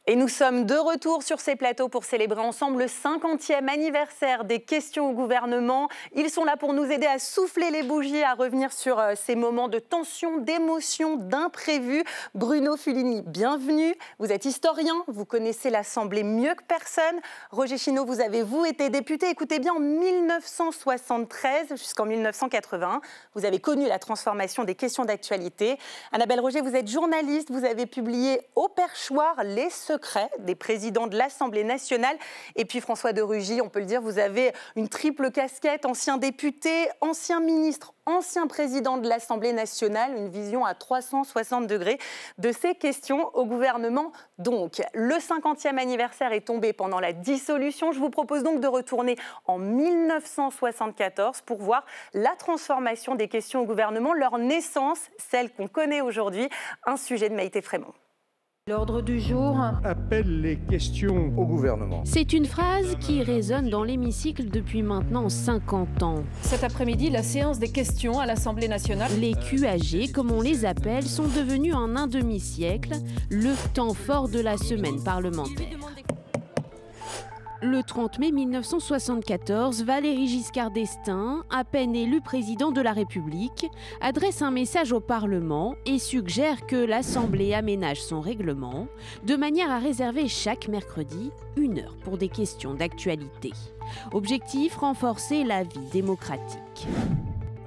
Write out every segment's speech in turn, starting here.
Et nous sommes de retour sur ces plateaux pour célébrer ensemble le 50e anniversaire des questions au gouvernement. Ils sont là pour nous aider à souffler les bougies, à revenir sur ces moments de tension, d'émotion, d'imprévu. Bruno Fulini, bienvenue. Vous êtes historien, vous connaissez l'Assemblée mieux que personne. Roger Chinot, vous avez été député, écoutez bien, en 1973 jusqu'en 1981. Vous avez connu la transformation des questions d'actualité. Annabelle Roger, vous êtes journaliste, vous avez publié Au perchoir, les secret des présidents de l'Assemblée nationale. Et puis François de Rugy, on peut le dire, vous avez une triple casquette, ancien député, ancien ministre, ancien président de l'Assemblée nationale, une vision à 360 degrés de ces questions au gouvernement. Donc, le 50e anniversaire est tombé pendant la dissolution. Je vous propose donc de retourner en 1974 pour voir la transformation des questions au gouvernement, leur naissance, celle qu'on connaît aujourd'hui, un sujet de Maïté Frémont. L'ordre du jour appelle les questions au gouvernement. C'est une phrase qui résonne dans l'hémicycle depuis maintenant 50 ans. Cet après-midi, la séance des questions à l'Assemblée nationale. Les QAG, comme on les appelle, sont devenus en un demi-siècle le temps fort de la semaine parlementaire. Le 30 mai 1974, Valéry Giscard d'Estaing, à peine élu président de la République, adresse un message au Parlement et suggère que l'Assemblée aménage son règlement de manière à réserver chaque mercredi 1 heure pour des questions d'actualité. Objectif, renforcer la vie démocratique.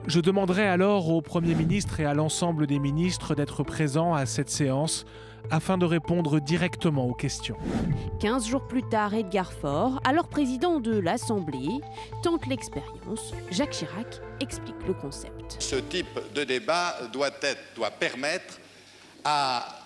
Je demanderai alors au Premier ministre et à l'ensemble des ministres d'être présents à cette séance afin de répondre directement aux questions. 15 jours plus tard, Edgar Faure, alors président de l'Assemblée, tente l'expérience. Jacques Chirac explique le concept. Ce type de débat doit permettre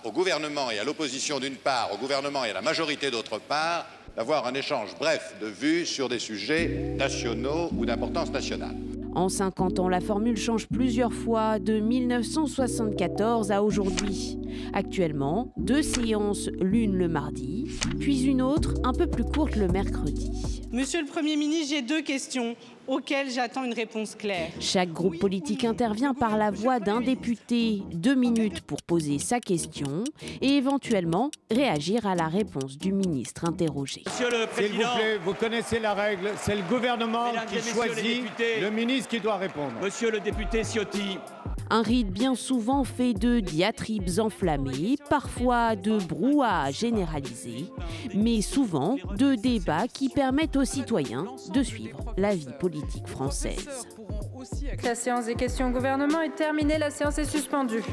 au gouvernement et à l'opposition d'une part, au gouvernement et à la majorité d'autre part, d'avoir un échange bref de vues sur des sujets nationaux ou d'importance nationale. En 50 ans, la formule change plusieurs fois, de 1974 à aujourd'hui. Actuellement, 2 séances, l'une le mardi, puis une autre un peu plus courte le mercredi. Monsieur le Premier ministre, j'ai 2 questions auxquelles j'attends une réponse claire. Chaque groupe politique intervient par la voix d'un député, 2 minutes pour poser sa question et éventuellement réagir à la réponse du ministre interrogé. Monsieur le Président, s'il vous plaît, vous connaissez la règle, c'est le gouvernement qui choisit le ministre qui doit répondre. Monsieur le député Ciotti. Un rite bien souvent fait de diatribes enflammées, parfois de brouhaha généralisé, mais souvent de débats qui permettent aux citoyens de suivre la vie politique française. La séance des questions au gouvernement est terminée, la séance est suspendue.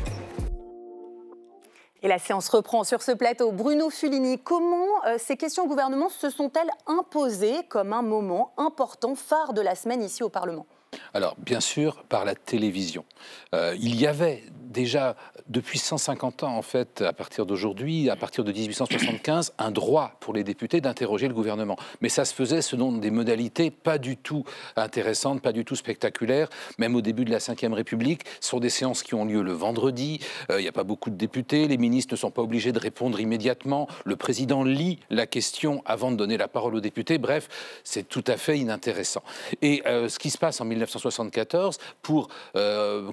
Et la séance reprend sur ce plateau. Bruno Fulini, comment ces questions au gouvernement se sont-elles imposées comme un moment important, phare de la semaine ici au Parlement ? Alors, bien sûr, par la télévision. Il y avait déjà, depuis 150 ans, en fait, à partir d'aujourd'hui, à partir de 1875, un droit pour les députés d'interroger le gouvernement. Mais ça se faisait selon des modalités pas du tout intéressantes, pas du tout spectaculaires. Même au début de la Ve République, ce sont des séances qui ont lieu le vendredi. Il n'y a pas beaucoup de députés. Les ministres ne sont pas obligés de répondre immédiatement. Le président lit la question avant de donner la parole aux députés. Bref, c'est tout à fait inintéressant. Et ce qui se passe en 1974 pour,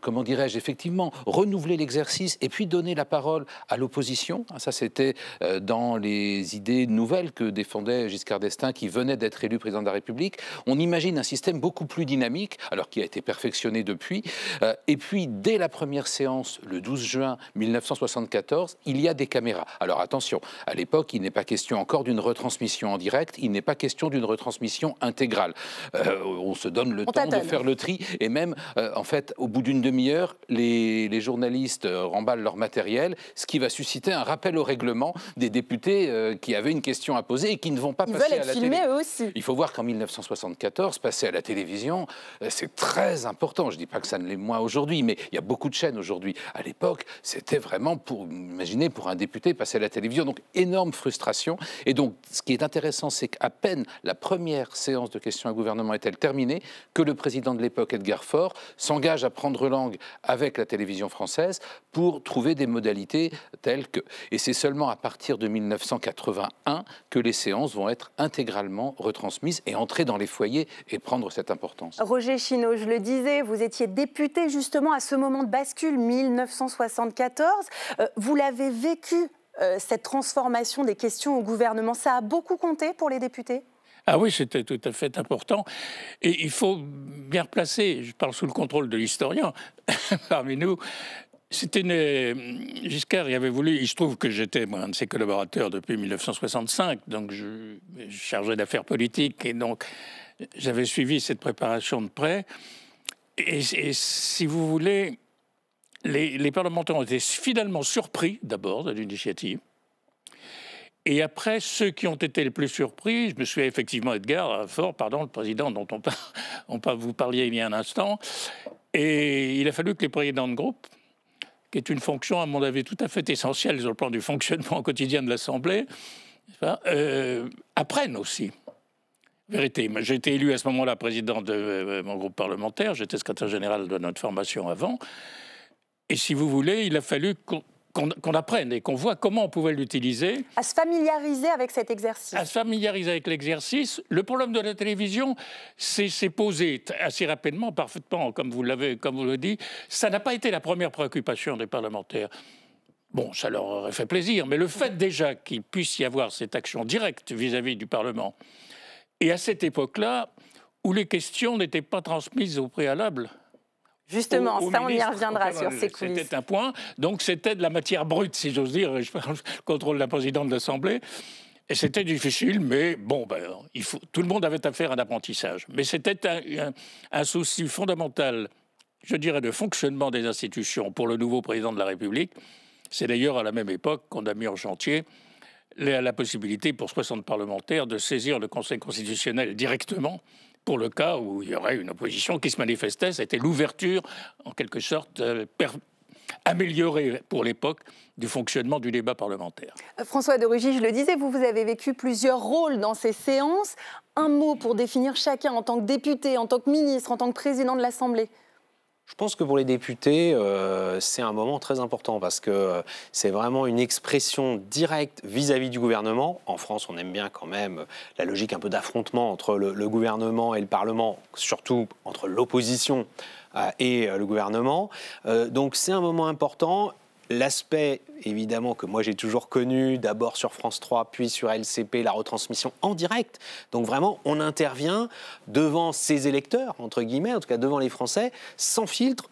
comment dirais-je, effectivement, renouveler l'exercice et puis donner la parole à l'opposition. Ça, c'était dans les idées nouvelles que défendait Giscard d'Estaing, qui venait d'être élu président de la République. On imagine un système beaucoup plus dynamique, alors qui a été perfectionné depuis. Et puis, dès la première séance, le 12 juin 1974, il y a des caméras. Alors attention, à l'époque, il n'est pas question encore d'une retransmission en direct, il n'est pas question d'une retransmission intégrale. On se donne le temps de faire le tri, et même, en fait, au bout d'une demi-heure, les journalistes remballent leur matériel, ce qui va susciter un rappel au règlement des députés qui avaient une question à poser et qui ne vont pas passer à la télé. Eux aussi. Il faut voir qu'en 1974, passer à la télévision, c'est très important. Je ne dis pas que ça ne l'est moins aujourd'hui, mais il y a beaucoup de chaînes aujourd'hui. À l'époque, c'était vraiment, imaginez, pour un député, passer à la télévision. Donc, énorme frustration. Et donc, ce qui est intéressant, c'est qu'à peine la première séance de questions au gouvernement est-elle terminée, que le président de l'époque, Edgar Faure, s'engage à prendre langue avec la télévision française pour trouver des modalités telles que... Et c'est seulement à partir de 1981 que les séances vont être intégralement retransmises et entrer dans les foyers et prendre cette importance. Roger Chinot, je le disais, vous étiez député justement à ce moment de bascule, 1974. Vous l'avez vécu cette transformation des questions au gouvernement, ça a beaucoup compté pour les députés ? Ah oui, c'était tout à fait important. Et il faut bien replacer, je parle sous le contrôle de l'historien parmi nous, Giscard y avait voulu, il se trouve que j'étais un de ses collaborateurs depuis 1965, donc je chargé d'affaires politiques, et donc j'avais suivi cette préparation de près. Et si vous voulez, les parlementaires ont été finalement surpris d'abord de l'initiative. Et après, ceux qui ont été les plus surpris, je me souviens effectivement Edgar Faure, le président dont vous parliez il y a un instant, et il a fallu que les présidents de groupe, qui est une fonction, à mon avis, tout à fait essentielle sur le plan du fonctionnement quotidien de l'Assemblée, apprennent aussi. Vérité, j'ai été élu à ce moment-là président de mon groupe parlementaire, j'étais secrétaire général de notre formation avant, et si vous voulez, il a fallu qu'on apprenne et qu'on voit comment on pouvait l'utiliser. À se familiariser avec cet exercice. À se familiariser avec l'exercice. Le problème de la télévision, c'est posé assez rapidement, parfaitement, comme vous le dites. Ça n'a pas été la première préoccupation des parlementaires. Bon, ça leur aurait fait plaisir, mais le fait déjà qu'il puisse y avoir cette action directe vis-à-vis du Parlement, et à cette époque-là, où les questions n'étaient pas transmises au préalable. Justement, ça, on y reviendra sur ces coulisses. C'était un point. Donc, c'était de la matière brute, si j'ose dire. Je parle le contrôle de la présidente de l'Assemblée. Et c'était difficile, mais bon, tout le monde avait à faire un apprentissage. Mais c'était un souci fondamental, je dirais, de fonctionnement des institutions pour le nouveau président de la République. C'est d'ailleurs à la même époque qu'on a mis en chantier la possibilité pour 60 parlementaires de saisir le Conseil constitutionnel directement pour le cas où il y aurait une opposition qui se manifestait. C'était l'ouverture, en quelque sorte, améliorée pour l'époque du fonctionnement du débat parlementaire. François de Rugy, je le disais, vous avez vécu plusieurs rôles dans ces séances. Un mot pour définir chacun en tant que député, en tant que ministre, en tant que président de l'Assemblée. Je pense que pour les députés, c'est un moment très important parce que c'est vraiment une expression directe vis-à-vis du gouvernement. En France, on aime bien quand même la logique un peu d'affrontement entre le gouvernement et le Parlement, surtout entre l'opposition et le gouvernement. Donc c'est un moment important. L'aspect, évidemment, que moi j'ai toujours connu, d'abord sur France 3, puis sur LCP, la retransmission en direct. Donc vraiment, on intervient devant ses électeurs, entre guillemets, en tout cas devant les Français, sans filtre.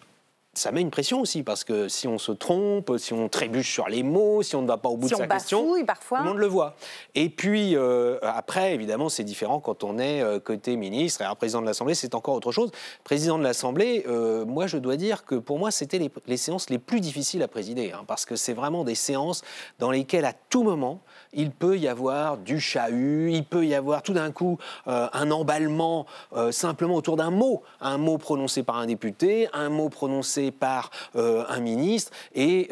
Ça met une pression aussi, parce que si on se trompe, si on trébuche sur les mots, si on ne va pas au bout de sa question, parfois, tout le monde le voit. Et puis, après, évidemment, c'est différent quand on est côté ministre. Et alors, président de l'Assemblée, c'est encore autre chose. Président de l'Assemblée, moi, je dois dire que pour moi, c'était les séances les plus difficiles à présider, parce que c'est vraiment des séances dans lesquelles, à tout moment, il peut y avoir du chahut, il peut y avoir tout d'un coup un emballement simplement autour d'un mot. Un mot prononcé par un député, un mot prononcé par un ministre, et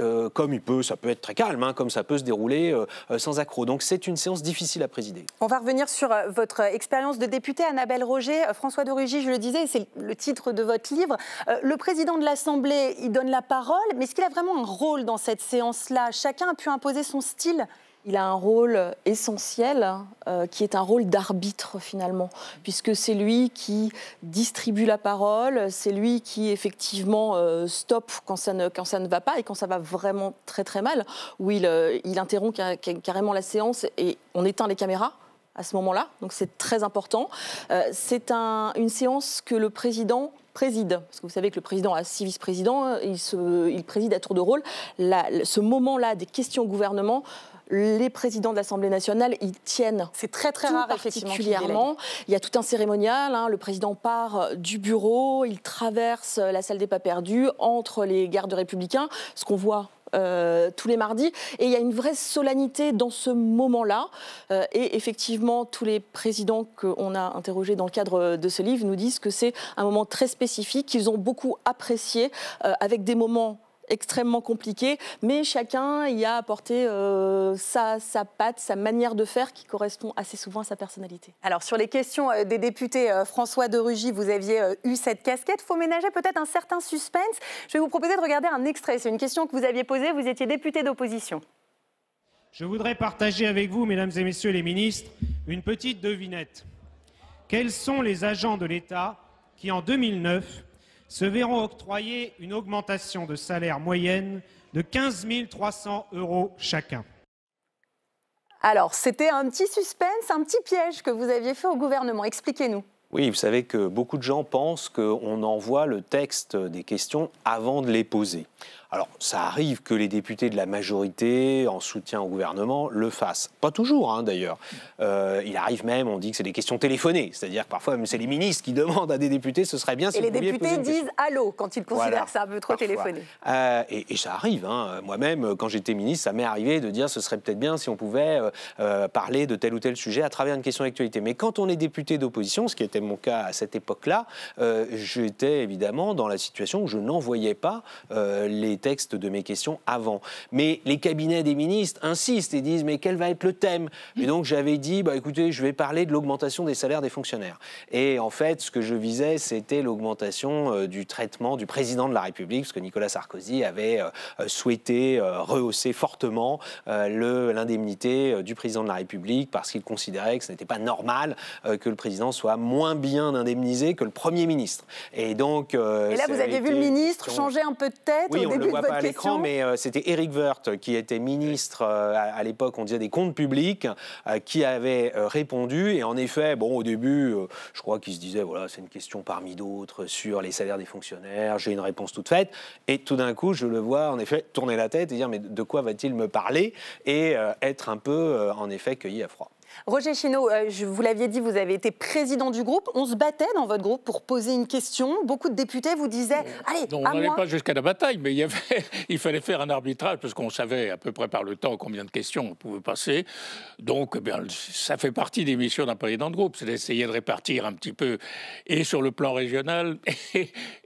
ça peut être très calme, comme ça peut se dérouler sans accroc. Donc c'est une séance difficile à présider. On va revenir sur votre expérience de députée, Annabelle Roger. François de Rugy, je le disais, c'est le titre de votre livre. Le président de l'Assemblée, il donne la parole, mais est-ce qu'il a vraiment un rôle dans cette séance-là? Chacun a pu imposer son style? Il a un rôle essentiel qui est un rôle d'arbitre finalement, puisque c'est lui qui distribue la parole, c'est lui qui effectivement stoppe quand ça ne va pas et quand ça va vraiment très très mal, où il interrompt carrément la séance et on éteint les caméras à ce moment-là, donc c'est très important. C'est une séance que le président préside, parce que vous savez que le président a 6 vice-présidents, il préside à tour de rôle. Ce moment-là des questions au gouvernement, les présidents de l'Assemblée nationale, ils tiennent. C'est très très rare, effectivement. Particulièrement. Il y a tout un cérémonial. Le président part du bureau, il traverse la salle des pas perdus entre les gardes républicains, ce qu'on voit tous les mardis. Et il y a une vraie solennité dans ce moment-là. Et effectivement, tous les présidents qu'on a interrogés dans le cadre de ce livre nous disent que c'est un moment très spécifique, qu'ils ont beaucoup apprécié, avec des moments extrêmement compliqué, mais chacun y a apporté sa patte, sa manière de faire qui correspond assez souvent à sa personnalité. Alors sur les questions des députés, François de Rugy, vous aviez eu cette casquette. Il faut ménager peut-être un certain suspense. Je vais vous proposer de regarder un extrait. C'est une question que vous aviez posée. Vous étiez député d'opposition. Je voudrais partager avec vous, mesdames et messieurs les ministres, une petite devinette. Quels sont les agents de l'État qui, en 2009, se verront octroyer une augmentation de salaire moyenne de 15 300 € chacun? Alors, c'était un petit suspense, un petit piège que vous aviez fait au gouvernement. Expliquez-nous. Oui, vous savez que beaucoup de gens pensent qu'on envoie le texte des questions avant de les poser. Alors, ça arrive que les députés de la majorité, en soutien au gouvernement, le fassent. Pas toujours, hein, d'ailleurs. Il arrive même, on dit que c'est des questions téléphonées. C'est-à-dire que parfois, c'est les ministres qui demandent à des députés, ce serait bien si vous pouviez poser une question. Et les députés disent « allô » quand ils considèrent que c'est un peu trop téléphoné. Et ça arrive. Hein. Moi-même, quand j'étais ministre, ça m'est arrivé de dire ce serait peut-être bien si on pouvait parler de tel ou tel sujet à travers une question d'actualité. Mais quand on est député d'opposition, ce qui était mon cas à cette époque-là, j'étais évidemment dans la situation où je n'envoyais pas les textes de mes questions avant. Mais les cabinets des ministres insistent et disent mais quel va être le thème? Et donc j'avais dit écoutez, je vais parler de l'augmentation des salaires des fonctionnaires. Et en fait, ce que je visais, c'était l'augmentation du traitement du président de la République, parce que Nicolas Sarkozy avait souhaité rehausser fortement l'indemnité du président de la République parce qu'il considérait que ce n'était pas normal que le président soit moins bien indemnisé que le Premier ministre. Et donc... Et là, vous aviez vu le ministre changer un peu de tête au début de votre question. On ne le voit pas à l'écran, mais c'était Éric Woerth qui était ministre à l'époque, on disait des comptes publics, qui avait répondu. Et en effet, bon, au début, je crois qu'il se disait, voilà, c'est une question parmi d'autres sur les salaires des fonctionnaires, j'ai une réponse toute faite. Et tout d'un coup, je le vois, en effet, tourner la tête et dire, mais de quoi va-t-il me parler? Et être un peu, en effet, cueilli à froid. Roger Chenot, vous l'aviez dit, vous avez été président du groupe. On se battait dans votre groupe pour poser une question. Beaucoup de députés vous disaient « Allez, on n'allait pas jusqu'à la bataille, mais il fallait faire un arbitrage parce qu'on savait à peu près par le temps combien de questions on pouvait passer. Donc, ça fait partie des missions d'un président de groupe, c'est d'essayer de répartir un petit peu et sur le plan régional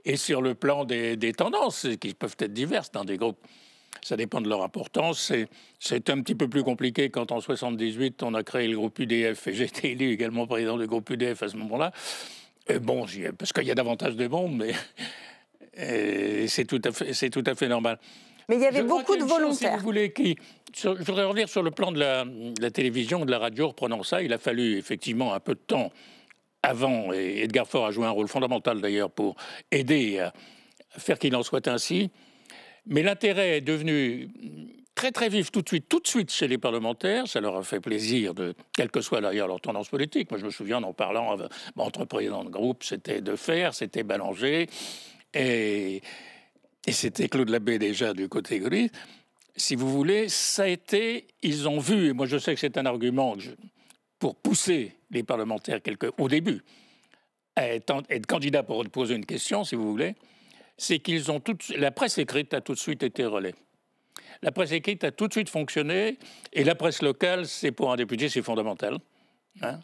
et sur le plan des tendances qui peuvent être diverses dans des groupes. Ça dépend de leur importance. C'est un petit peu plus compliqué quand en 78, on a créé le groupe UDF et j'ai été élu également président du groupe UDF à ce moment-là. Bon, parce qu'il y a davantage de monde, mais c'est tout à fait normal. Mais il y avait beaucoup de volontaires. Si vous voulez, je voudrais revenir sur le plan de la télévision, de la radio. Reprenons ça, il a fallu effectivement un peu de temps avant, et Edgar Faure a joué un rôle fondamental d'ailleurs pour aider à faire qu'il en soit ainsi. Mais l'intérêt est devenu très très vif tout de suite chez les parlementaires. Ça leur a fait plaisir, quelle que soit d'ailleurs leur tendance politique. Moi je me souviens en parlant entre présidents de groupe, c'était Defer, c'était Ballanger et c'était Claude Labbé déjà du côté gaulliste. Si vous voulez, ça a été, ils ont vu, et moi je sais que c'est un argument pour pousser les parlementaires au début à être candidat pour poser une question, si vous voulez, c'est qu'ils ont la presse écrite a tout de suite été relais. La presse écrite a tout de suite fonctionné, et la presse locale, c'est pour un député, c'est fondamental. Hein.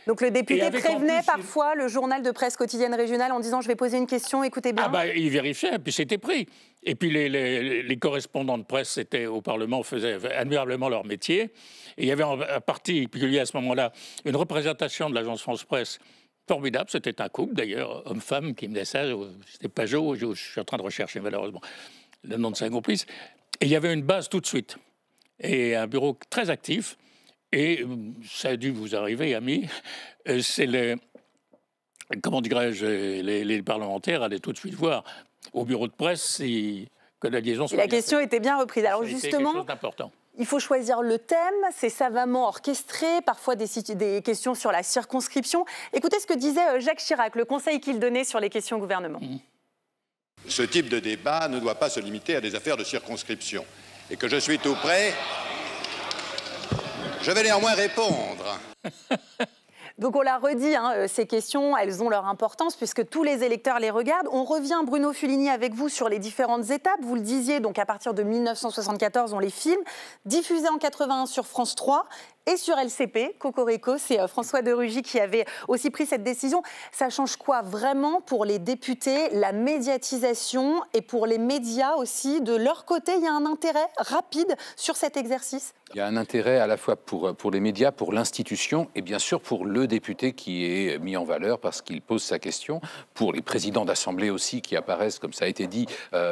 Donc le député prévenait parfois le journal de presse quotidienne régionale en disant « je vais poser une question, écoutez bien ». Il vérifiait, puis c'était pris. Et puis les correspondants de presse au Parlement faisaient admirablement leur métier. Et il y avait en particulier à ce moment-là une représentation de l'agence France Presse formidable, c'était un couple d'ailleurs, homme-femme, qui me disait ça, c'était Pajot, je suis en train de rechercher malheureusement le nom de sa complice. Et il y avait une base tout de suite, et un bureau très actif, et ça a dû vous arriver, amis, c'est comment dirais-je, les parlementaires allaient tout de suite voir au bureau de presse que la liaison soit la question était bien reprise. Alors justement, quelque chose d'important. Il faut choisir le thème, c'est savamment orchestré, parfois des questions sur la circonscription. Écoutez ce que disait Jacques Chirac, le conseil qu'il donnait sur les questions au gouvernement. Ce type de débat ne doit pas se limiter à des affaires de circonscription. Et que je suis tout prêt, je vais néanmoins répondre. Donc on l'a redit, ces questions, elles ont leur importance puisque tous les électeurs les regardent. On revient, Bruno Fuligny, avec vous sur les différentes étapes. Vous le disiez, donc à partir de 1974, on les filme, diffusés en 81 sur France 3 et sur LCP. Cocorico, c'est François de Rugy qui avait aussi pris cette décision. Ça change quoi vraiment pour les députés, la médiatisation et pour les médias aussi? De leur côté, il y a un intérêt rapide sur cet exercice? Il y a un intérêt à la fois pour les médias, pour l'institution et bien sûr pour le député qui est mis en valeur parce qu'il pose sa question, pour les présidents d'assemblée aussi qui apparaissent, comme ça a été dit,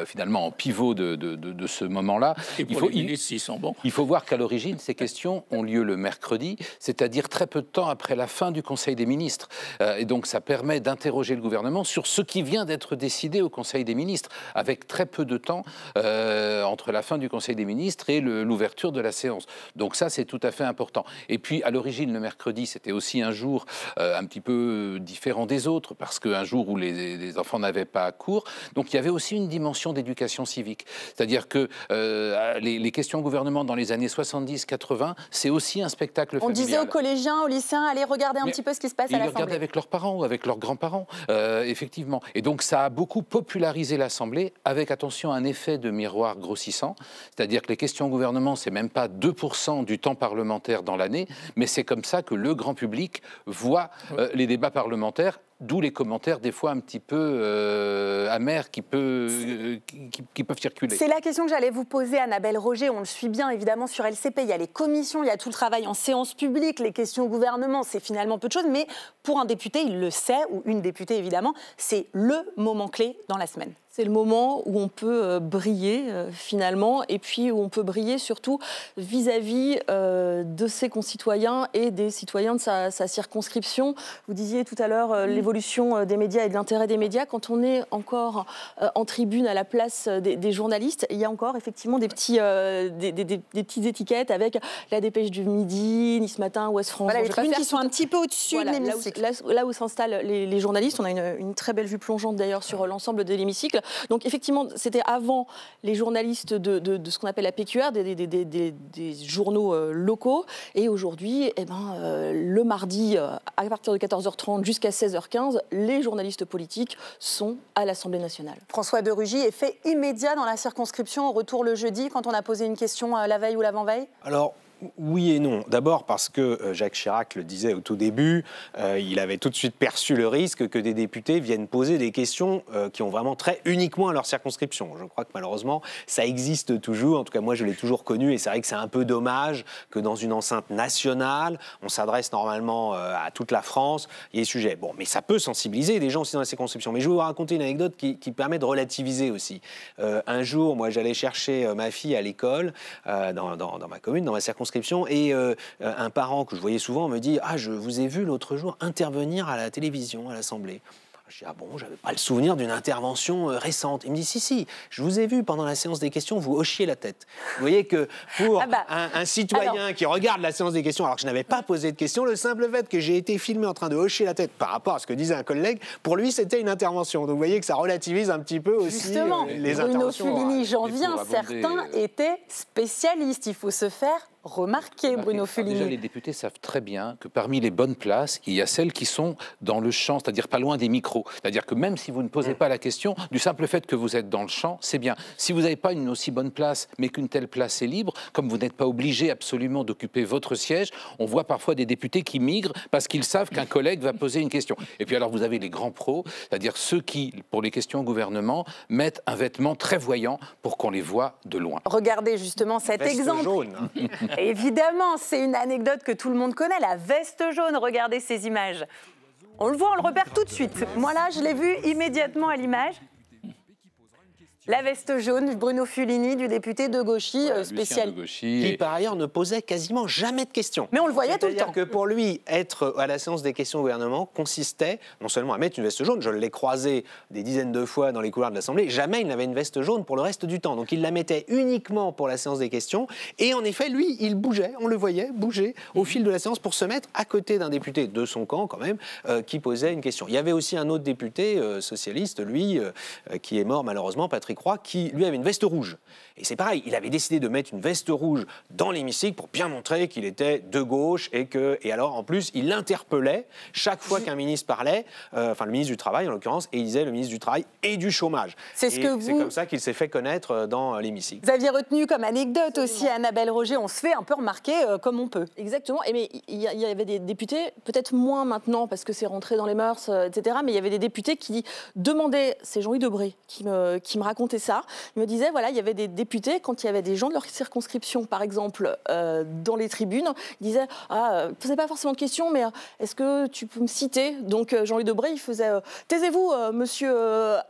finalement en pivot de ce moment-là. Et pour les ministres, s'ils sont bons. Il faut voir qu'à l'origine, ces questions ont lieu le mercredi, c'est-à-dire très peu de temps après la fin du Conseil des ministres. Et donc ça permet d'interroger le gouvernement sur ce qui vient d'être décidé au Conseil des ministres, avec très peu de temps entre la fin du Conseil des ministres et l'ouverture de la séance. Donc ça, c'est tout à fait important. Et puis, à l'origine, le mercredi, c'était aussi un jour un petit peu différent des autres, parce qu'un jour où les enfants n'avaient pas cours. Donc il y avait aussi une dimension d'éducation civique. C'est-à-dire que les questions au gouvernement dans les années 70-80, c'est aussi un spectacle familial. On disait aux collégiens, aux lycéens, allez regarder un petit peu ce qui se passe à l'Assemblée. Ils regardaient avec leurs parents ou avec leurs grands-parents, effectivement. Et donc ça a beaucoup popularisé l'Assemblée, avec, attention, un effet de miroir grossissant. C'est-à-dire que les questions au gouvernement, c'est même pas 2% du temps parlementaire dans l'année, mais c'est comme ça que le grand public voit les débats parlementaires. D'où les commentaires des fois un petit peu amers qui peuvent circuler. C'est la question que j'allais vous poser, Annabelle Roger. On le suit bien évidemment sur LCP. Il y a les commissions, il y a tout le travail en séance publique. Les questions au gouvernement, c'est finalement peu de choses. Mais pour un député, il le sait, ou une députée évidemment, c'est le moment clé dans la semaine. C'est le moment où on peut briller finalement, et puis où on peut briller surtout vis-à-vis de ses concitoyens et des citoyens de sa circonscription. Vous disiez tout à l'heure l'évolution des médias et de l'intérêt des médias. Quand on est encore en tribune à la place des journalistes, il y a encore effectivement des petites étiquettes avec la Dépêche du Midi, Nice Matin, Ouest France. Voilà, les tribunes qui sont un petit peu au-dessus de l'hémicycle. Là où s'installent les journalistes, on a une très belle vue plongeante d'ailleurs sur l'ensemble de l'hémicycle. Donc effectivement, c'était avant les journalistes de ce qu'on appelle la PQR, des journaux locaux. Et aujourd'hui, le mardi, à partir de 14h30 jusqu'à 16h15, les journalistes politiques sont à l'Assemblée nationale. François de Rugy, effet immédiat dans la circonscription au retour le jeudi quand on a posé une question la veille ou l'avant-veille? Alors, oui et non. D'abord parce que Jacques Chirac le disait au tout début, il avait tout de suite perçu le risque que des députés viennent poser des questions qui ont vraiment trait uniquement à leur circonscription. Je crois que malheureusement, ça existe toujours. En tout cas, moi, je l'ai toujours connu. Et c'est vrai que c'est un peu dommage que dans une enceinte nationale, on s'adresse normalement à toute la France, il y ait des sujets. Bon, mais ça peut sensibiliser des gens aussi dans la circonscription. Mais je vais vous raconter une anecdote qui permet de relativiser aussi. Un jour, moi, j'allais chercher ma fille à l'école dans ma commune, dans ma circonscription. Et un parent que je voyais souvent me dit « Ah, je vous ai vu l'autre jour intervenir à la télévision, à l'Assemblée ». Je dis « Ah bon, j'avais pas le souvenir d'une intervention récente ». Il me dit « Si, je vous ai vu pendant la séance des questions, vous hochiez la tête ». Vous voyez que pour un citoyen qui regarde la séance des questions, alors que je n'avais pas posé de questions, le simple fait que j'ai été filmé en train de hocher la tête par rapport à ce que disait un collègue, pour lui, c'était une intervention. Donc vous voyez que ça relativise un petit peu aussi les interventions. Bruno Fulini, j'en viens, certains étaient spécialistes. Il faut se faire remarquer, Bruno Fulini. Déjà, les députés savent très bien que parmi les bonnes places, il y a celles qui sont dans le champ, c'est-à-dire pas loin des micros. C'est-à-dire que même si vous ne posez pas la question, du simple fait que vous êtes dans le champ, c'est bien. Si vous n'avez pas une aussi bonne place, mais qu'une telle place est libre, comme vous n'êtes pas obligé absolument d'occuper votre siège, on voit parfois des députés qui migrent parce qu'ils savent qu'un collègue va poser une question. Et puis alors, vous avez les grands pros, c'est-à-dire ceux qui, pour les questions au gouvernement, mettent un vêtement très voyant pour qu'on les voit de loin. Regardez justement cet exemple. Jaune. Évidemment, c'est une anecdote que tout le monde connaît, la veste jaune. Regardez ces images. On le voit, on le repère tout de suite. Moi là, je l'ai vu immédiatement à l'image. La veste jaune, Bruno Fulini, du député de Gauchy, spécial. Qui, par ailleurs, ne posait quasiment jamais de questions. Mais on le voyait tout le temps. C'est-à-dire que pour lui, être à la séance des questions au gouvernement consistait non seulement à mettre une veste jaune, je l'ai croisé des dizaines de fois dans les couloirs de l'Assemblée, jamais il n'avait une veste jaune pour le reste du temps. Donc il la mettait uniquement pour la séance des questions. Et en effet, lui, il bougeait, on le voyait bouger au fil de la séance pour se mettre à côté d'un député de son camp, quand même, qui posait une question. Il y avait aussi un autre député socialiste, lui, qui est mort malheureusement, Patrick Roy, qui lui avait une veste rouge. Et c'est pareil, il avait décidé de mettre une veste rouge dans l'hémicycle pour bien montrer qu'il était de gauche et alors en plus il interpellait chaque fois qu'un ministre parlait, enfin le ministre du Travail en l'occurrence, et il disait le ministre du Travail et du chômage. C'est comme ça qu'il s'est fait connaître dans l'hémicycle. Vous aviez retenu comme anecdote aussi, Annabelle Roger, on se fait un peu remarquer comme on peut. Exactement, mais il y avait des députés, peut-être moins maintenant parce que c'est rentré dans les mœurs, etc., mais il y avait des députés qui demandaient, c'est Jean-Louis Debré qui me racontait racontait ça. Il me disait, voilà, il y avait des députés, quand il y avait des gens de leur circonscription, par exemple, dans les tribunes, ils disaient, ne posez pas forcément de questions, mais est-ce que tu peux me citer? Donc Jean-Louis Debré, il faisait, taisez-vous, monsieur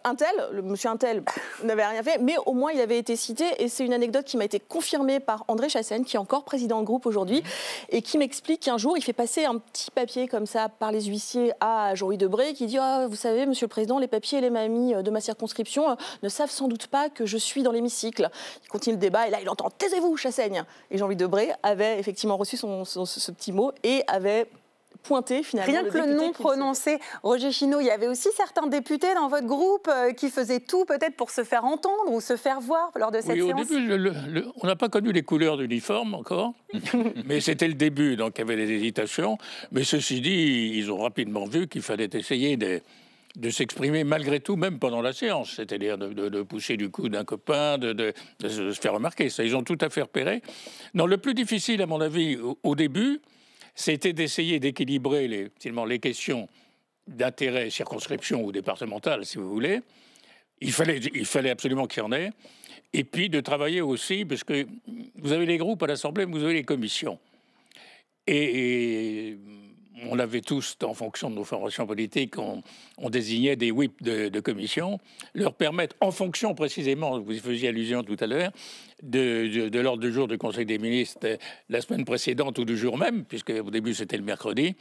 Untel. Le monsieur Untel n'avait rien fait, mais au moins il avait été cité, et c'est une anecdote qui m'a été confirmée par André Chassaigne, qui est encore président de groupe aujourd'hui, et qui m'explique qu'un jour, il fait passer un petit papier comme ça par les huissiers à Jean-Louis Debré, qui dit, vous savez, monsieur le président, les papiers et les mamies de ma circonscription ne savent sans doute pas que je suis dans l'hémicycle. Il continue le débat, et là, il entend, taisez-vous, Chassaigne. Et Jean-Louis Debré avait effectivement reçu ce petit mot, et avait pointé finalement. Rien que le nom prononcé, Roger Chinot, il y avait aussi certains députés dans votre groupe qui faisaient tout peut-être pour se faire entendre ou se faire voir lors de cette séance. Au début, on n'a pas connu les couleurs d'uniforme encore, mais c'était le début, donc il y avait des hésitations. Mais ceci dit, ils ont rapidement vu qu'il fallait essayer de s'exprimer malgré tout, même pendant la séance, c'est-à-dire de pousser du coude d'un copain, de se faire remarquer. Ça, ils ont tout à fait repéré. Non, le plus difficile, à mon avis, au début, c'était d'essayer d'équilibrer les questions d'intérêt circonscription ou départementale, si vous voulez. Il fallait absolument qu'il y en ait. Et puis de travailler aussi, parce que vous avez les groupes à l'Assemblée, mais vous avez les commissions. Et on avait tous, en fonction de nos formations politiques, on désignait des whips de commission, leur permettre, en fonction précisément, vous y faisiez allusion tout à l'heure, de l'ordre du jour du Conseil des ministres la semaine précédente ou du jour même, puisque au début c'était le mercredi,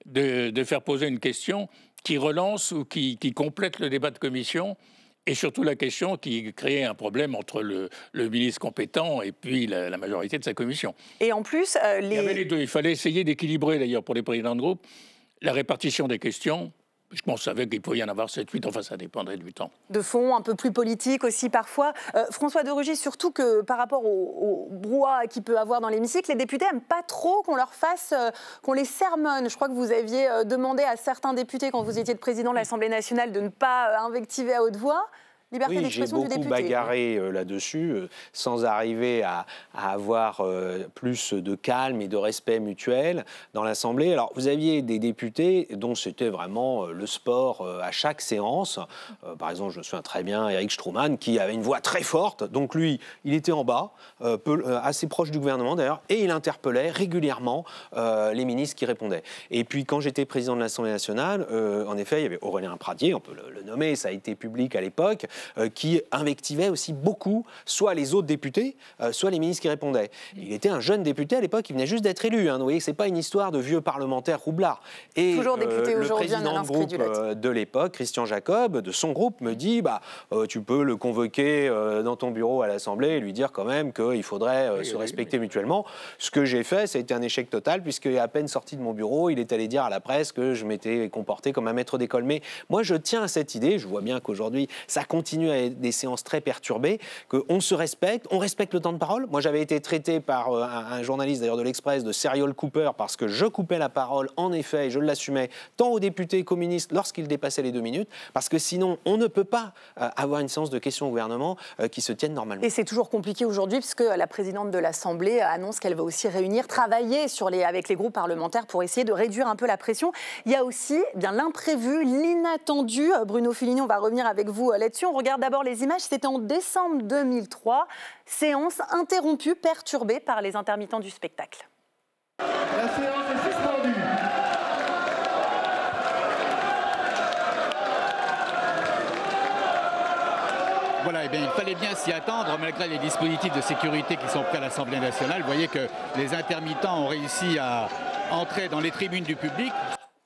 de faire poser une question qui relance ou qui complète le débat de commission, et surtout la question qui créait un problème entre le ministre compétent et puis la majorité de sa commission. Et en plus, il y avait les deux. Il fallait essayer d'équilibrer, d'ailleurs, pour les présidents de groupe, la répartition des questions. Je pense qu'il pouvait y en avoir 7-8, enfin ça dépendrait du temps. De fond, un peu plus politique aussi parfois. François de Rugy, surtout que par rapport au brouhaha qu'il peut avoir dans l'hémicycle, les députés n'aiment pas trop qu'on leur fasse, qu'on les sermonne. Je crois que vous aviez demandé à certains députés, quand vous étiez le président de l'Assemblée nationale, de ne pas invectiver à haute voix. Liberté d'expression du député. J'ai beaucoup bagarré là-dessus, sans arriver à avoir plus de calme et de respect mutuel dans l'Assemblée. Alors, vous aviez des députés dont c'était vraiment le sport à chaque séance. Par exemple, je me souviens très bien, Éric Stroman, qui avait une voix très forte. Donc, lui, il était en bas, assez proche du gouvernement d'ailleurs, et il interpellait régulièrement les ministres qui répondaient. Et puis, quand j'étais président de l'Assemblée nationale, en effet, il y avait Aurélien Pradier, on peut le nommer, ça a été public à l'époque, qui invectivait aussi beaucoup, soit les autres députés, soit les ministres qui répondaient. Il était un jeune député à l'époque, il venait juste d'être élu. Vous voyez que ce n'est pas une histoire de vieux parlementaires roublards. Et toujours député le aujourd'hui, président de groupe de l'époque, Christian Jacob, de son groupe, me dit tu peux le convoquer dans ton bureau à l'Assemblée et lui dire quand même qu'il faudrait se respecter mutuellement. Ce que j'ai fait, ça a été un échec total, puisqu'à peine sorti de mon bureau, il est allé dire à la presse que je m'étais comporté comme un maître d'école. Mais moi, je tiens à cette idée, je vois bien qu'aujourd'hui, ça continue à des séances très perturbées, qu'on se respecte, on respecte le temps de parole. Moi, j'avais été traité par un journaliste d'ailleurs de l'Express de serial Cooper parce que je coupais la parole, en effet, et je l'assumais, tant aux députés qu'aux ministres lorsqu'ils dépassaient les 2 minutes, parce que sinon, on ne peut pas avoir une séance de questions au gouvernement qui se tienne normalement. Et c'est toujours compliqué aujourd'hui, puisque la présidente de l'Assemblée annonce qu'elle va aussi travailler avec les groupes parlementaires pour essayer de réduire un peu la pression. Il y a aussi bien l'imprévu, l'inattendu. Bruno Fulini, on va revenir avec vous là-dessus. On regarde d'abord les images. C'était en décembre 2003. Séance interrompue, perturbée par les intermittents du spectacle. La séance est suspendue. Voilà, eh bien, il fallait bien s'y attendre, malgré les dispositifs de sécurité qui sont pris à l'Assemblée nationale. Vous voyez que les intermittents ont réussi à entrer dans les tribunes du public.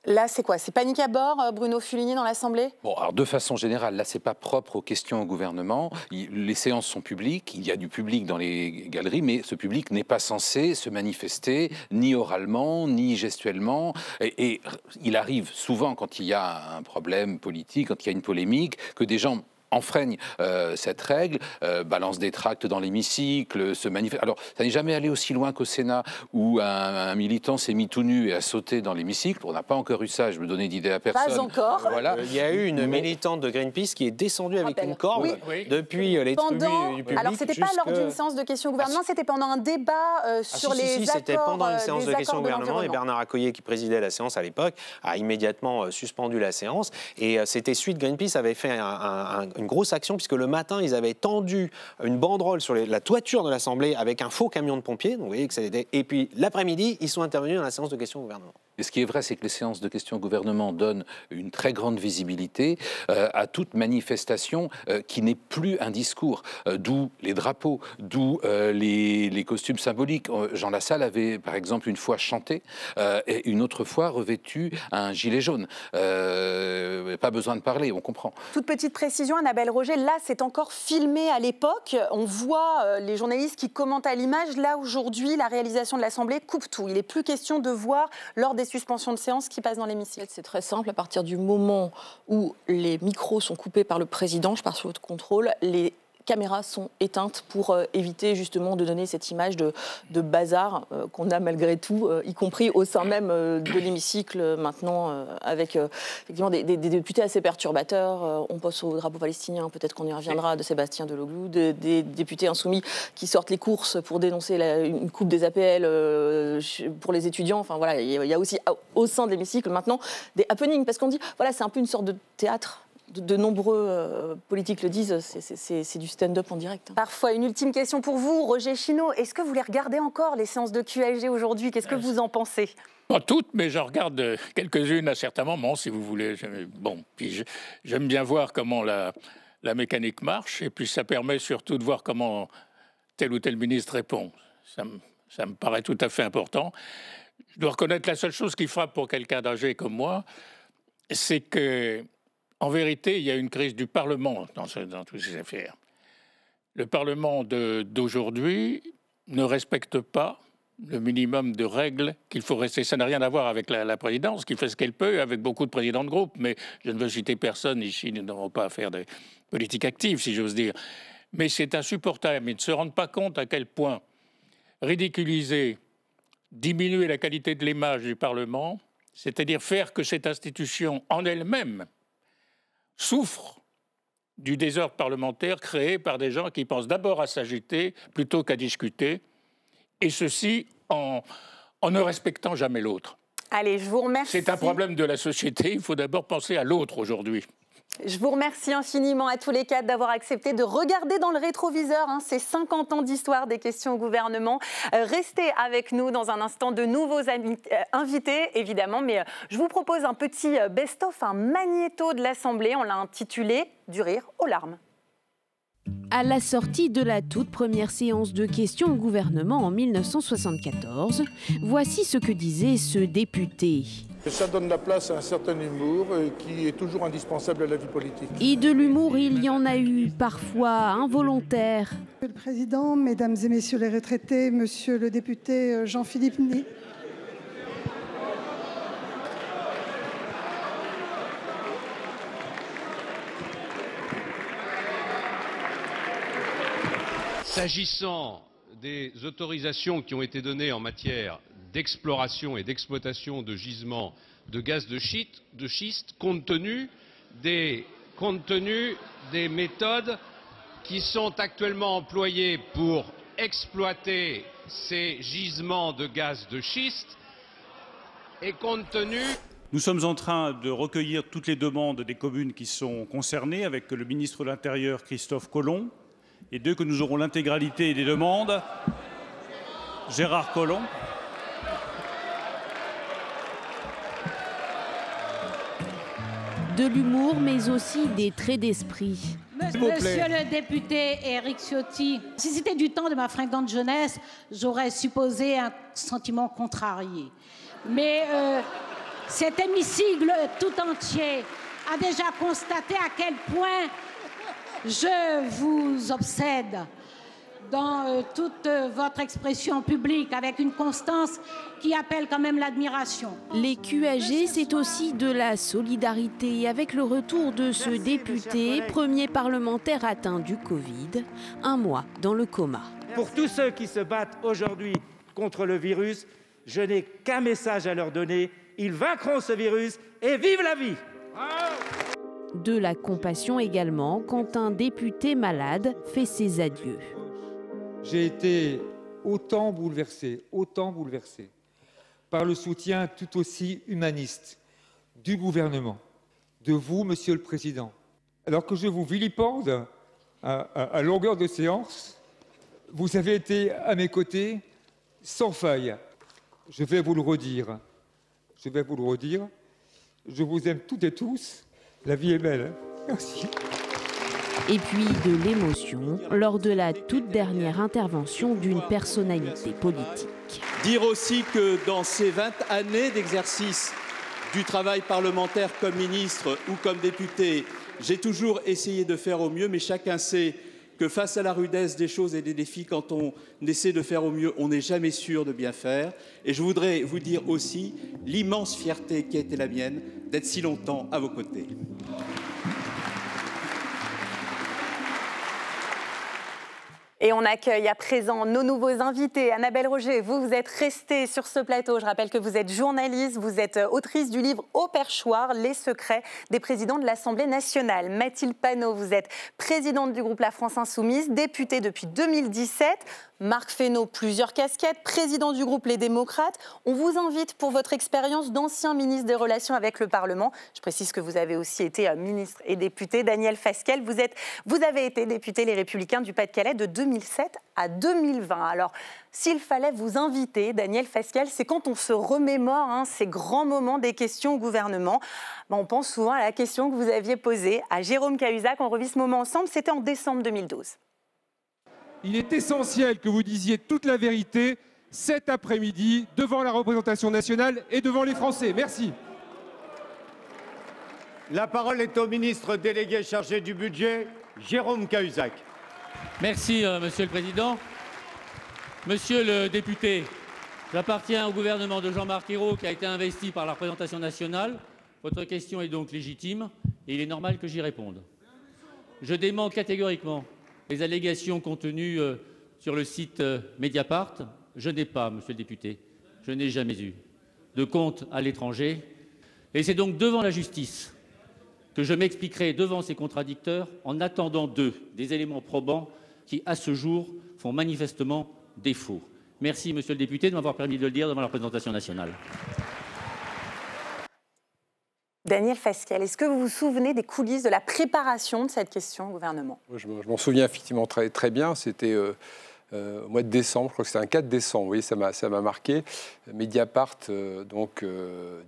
Là, c'est quoi? C'est panique à bord, Bruno Fulini, dans l'Assemblée? Bon, alors de façon générale, là, c'est pas propre aux questions au gouvernement. Les séances sont publiques, il y a du public dans les galeries, mais ce public n'est pas censé se manifester ni oralement, ni gestuellement. Et il arrive souvent, quand il y a un problème politique, quand il y a une polémique, que des gens enfreignent cette règle, balancent des tracts dans l'hémicycle, se manifestent. Alors, ça n'est jamais allé aussi loin qu'au Sénat, où un militant s'est mis tout nu et a sauté dans l'hémicycle. On n'a pas encore eu ça, je me donnais d'idée à personne. Pas encore. Voilà. Il y a eu une militante de Greenpeace qui est descendue avec une corde depuis les tribunes du public. Alors, c'était pas lors d'une séance de questions au gouvernement, c'était pendant un débat sur les accords. C'était pendant une séance de questions au gouvernement, et Bernard Accoyer, qui présidait la séance à l'époque, a immédiatement suspendu la séance. Et c'était suite, Greenpeace avait fait une une grosse action, puisque le matin, ils avaient tendu une banderole sur la toiture de l'Assemblée avec un faux camion de pompiers. Donc vous voyez que c'était... Et puis l'après-midi, ils sont intervenus dans la séance de questions au gouvernement. Et ce qui est vrai, c'est que les séances de questions au gouvernement donnent une très grande visibilité à toute manifestation qui n'est plus un discours, d'où les drapeaux, d'où les costumes symboliques. Jean Lassalle avait, par exemple, une fois chanté et une autre fois revêtu un gilet jaune. Pas besoin de parler, on comprend. Toute petite précision, Annabelle Roger, là, c'est encore filmé à l'époque. On voit les journalistes qui commentent à l'image. Là, aujourd'hui, la réalisation de l'Assemblée coupe tout. Il n'est plus question de voir, lors des suspensions de séance, qui passe dans l'hémicycle. C'est très simple. À partir du moment où les micros sont coupés par le président, je pars sur votre contrôle, les caméras sont éteintes pour éviter justement de donner cette image de bazar qu'on a malgré tout, y compris au sein même de l'hémicycle maintenant, avec effectivement des députés assez perturbateurs. On pense au drapeau palestinien, peut-être qu'on y reviendra, de Sébastien Deloglou, des députés insoumis qui sortent les courses pour dénoncer une coupe des APL pour les étudiants. Enfin voilà, il y a aussi au sein de l'hémicycle maintenant des happenings, parce qu'on dit, voilà, c'est un peu une sorte de théâtre. De nombreux politiques le disent, c'est du stand-up en direct. Parfois, une ultime question pour vous, Roger Chinot. Est-ce que vous les regardez encore, les séances de QAG aujourd'hui? Qu'est-ce que vous en pensez? Pas toutes, mais j'en regarde quelques-unes à certains moments, si vous voulez. Bon, puis j'aime bien voir comment la mécanique marche, et puis ça permet surtout de voir comment tel ou tel ministre répond. Ça me paraît tout à fait important. Je dois reconnaître, la seule chose qui frappe pour quelqu'un d'âgé comme moi, c'est que en vérité, il y a une crise du Parlement dans toutes ces affaires. Le Parlement d'aujourd'hui ne respecte pas le minimum de règles qu'il faut rester. Ça n'a rien à voir avec la présidence, qui fait ce qu'elle peut, avec beaucoup de présidents de groupe. Mais je ne veux citer personne ici, nous n'avons pas à faire de politique active, si j'ose dire. Mais c'est insupportable. Ils ne se rendent pas compte à quel point ridiculiser, diminuer la qualité de l'image du Parlement, c'est-à-dire faire que cette institution en elle-même souffre du désordre parlementaire créé par des gens qui pensent d'abord à s'agiter plutôt qu'à discuter, et ceci en ne respectant jamais l'autre. Allez, je vous remercie. C'est un problème de la société, il faut d'abord penser à l'autre aujourd'hui. Je vous remercie infiniment à tous les quatre d'avoir accepté de regarder dans le rétroviseur ces 50 ans d'histoire des questions au gouvernement. Restez avec nous dans un instant, de nouveaux invités, évidemment, mais je vous propose un petit best-of, un magnéto de l'Assemblée. On l'a intitulé « Du rire aux larmes ». À la sortie de la toute première séance de questions au gouvernement en 1974, voici ce que disait ce député. Ça donne la place à un certain humour qui est toujours indispensable à la vie politique. Et de l'humour, il y en a eu, parfois involontaire. Monsieur le Président, Mesdames et Messieurs les retraités, Monsieur le député Jean-Philippe Niel. S'agissant des autorisations qui ont été données en matière d'exploration et d'exploitation de gisements de gaz de schiste, compte tenu des méthodes qui sont actuellement employées pour exploiter ces gisements de gaz de schiste, et compte tenu... Nous sommes en train de recueillir toutes les demandes des communes qui sont concernées avec le ministre de l'Intérieur, Christophe Colomb, et dès que nous aurons l'intégralité des demandes, Gérard Collomb. De l'humour, mais aussi des traits d'esprit. Monsieur le député Éric Ciotti, si c'était du temps de ma fringante jeunesse, j'aurais supposé un sentiment contrarié. Mais cet hémicycle tout entier a déjà constaté à quel point je vous obsède dans toute votre expression publique, avec une constance qui appelle quand même l'admiration. Les QAG, c'est aussi de la solidarité avec le retour de ce député, premier parlementaire atteint du Covid, un mois dans le coma. Pour tous ceux qui se battent aujourd'hui contre le virus, je n'ai qu'un message à leur donner. Ils vaincront ce virus et vive la vie! De la compassion également quand un député malade fait ses adieux. J'ai été autant bouleversé par le soutien tout aussi humaniste du gouvernement, de vous, Monsieur le Président, alors que je vous vilipende à longueur de séance, vous avez été à mes côtés sans faille. Je vais vous le redire. Je vais vous le redire. Je vous aime toutes et tous. La vie est belle. Merci. Et puis de l'émotion lors de la toute dernière intervention d'une personnalité politique. Dire aussi que dans ces 20 années d'exercice du travail parlementaire comme ministre ou comme député, j'ai toujours essayé de faire au mieux, mais chacun sait que face à la rudesse des choses et des défis, quand on essaie de faire au mieux, on n'est jamais sûr de bien faire. Et je voudrais vous dire aussi l'immense fierté qui a été la mienne d'être si longtemps à vos côtés. Et on accueille à présent nos nouveaux invités. Annabelle Roger, vous êtes restée sur ce plateau. Je rappelle que vous êtes journaliste, vous êtes autrice du livre Au perchoir, les secrets des présidents de l'Assemblée nationale. Mathilde Panot, vous êtes présidente du groupe La France Insoumise, députée depuis 2017. Marc Fesneau, plusieurs casquettes, président du groupe Les Démocrates. On vous invite pour votre expérience d'ancien ministre des Relations avec le Parlement. Je précise que vous avez aussi été ministre et député. Daniel Fasquelle, vous avez été député Les Républicains du Pas-de-Calais de 2007 à 2020. Alors, s'il fallait vous inviter, Daniel Fasquelle, c'est quand on se remémore ces grands moments des questions au gouvernement. On pense souvent à la question que vous aviez posée à Jérôme Cahuzac. On revit ce moment ensemble, c'était en décembre 2012. Il est essentiel que vous disiez toute la vérité cet après-midi devant la représentation nationale et devant les Français. Merci. La parole est au ministre délégué chargé du budget, Jérôme Cahuzac. Merci, Monsieur le Président. Monsieur le député, j'appartiens au gouvernement de Jean-Marc Ayrault qui a été investi par la représentation nationale. Votre question est donc légitime et il est normal que j'y réponde. Je dément catégoriquement les allégations contenues sur le site Mediapart. Je n'ai pas, monsieur le député, je n'ai jamais eu de compte à l'étranger. Et c'est donc devant la justice que je m'expliquerai devant ces contradicteurs en attendant d'eux des éléments probants qui, à ce jour, font manifestement défaut. Merci, monsieur le député, de m'avoir permis de le dire devant la représentation nationale. Daniel Fasquelle, est-ce que vous vous souvenez des coulisses de la préparation de cette question au gouvernement? Je m'en souviens effectivement très bien. C'était au mois de décembre, je crois que c'était un 4 décembre. Vous voyez, ça m'a marqué. Mediapart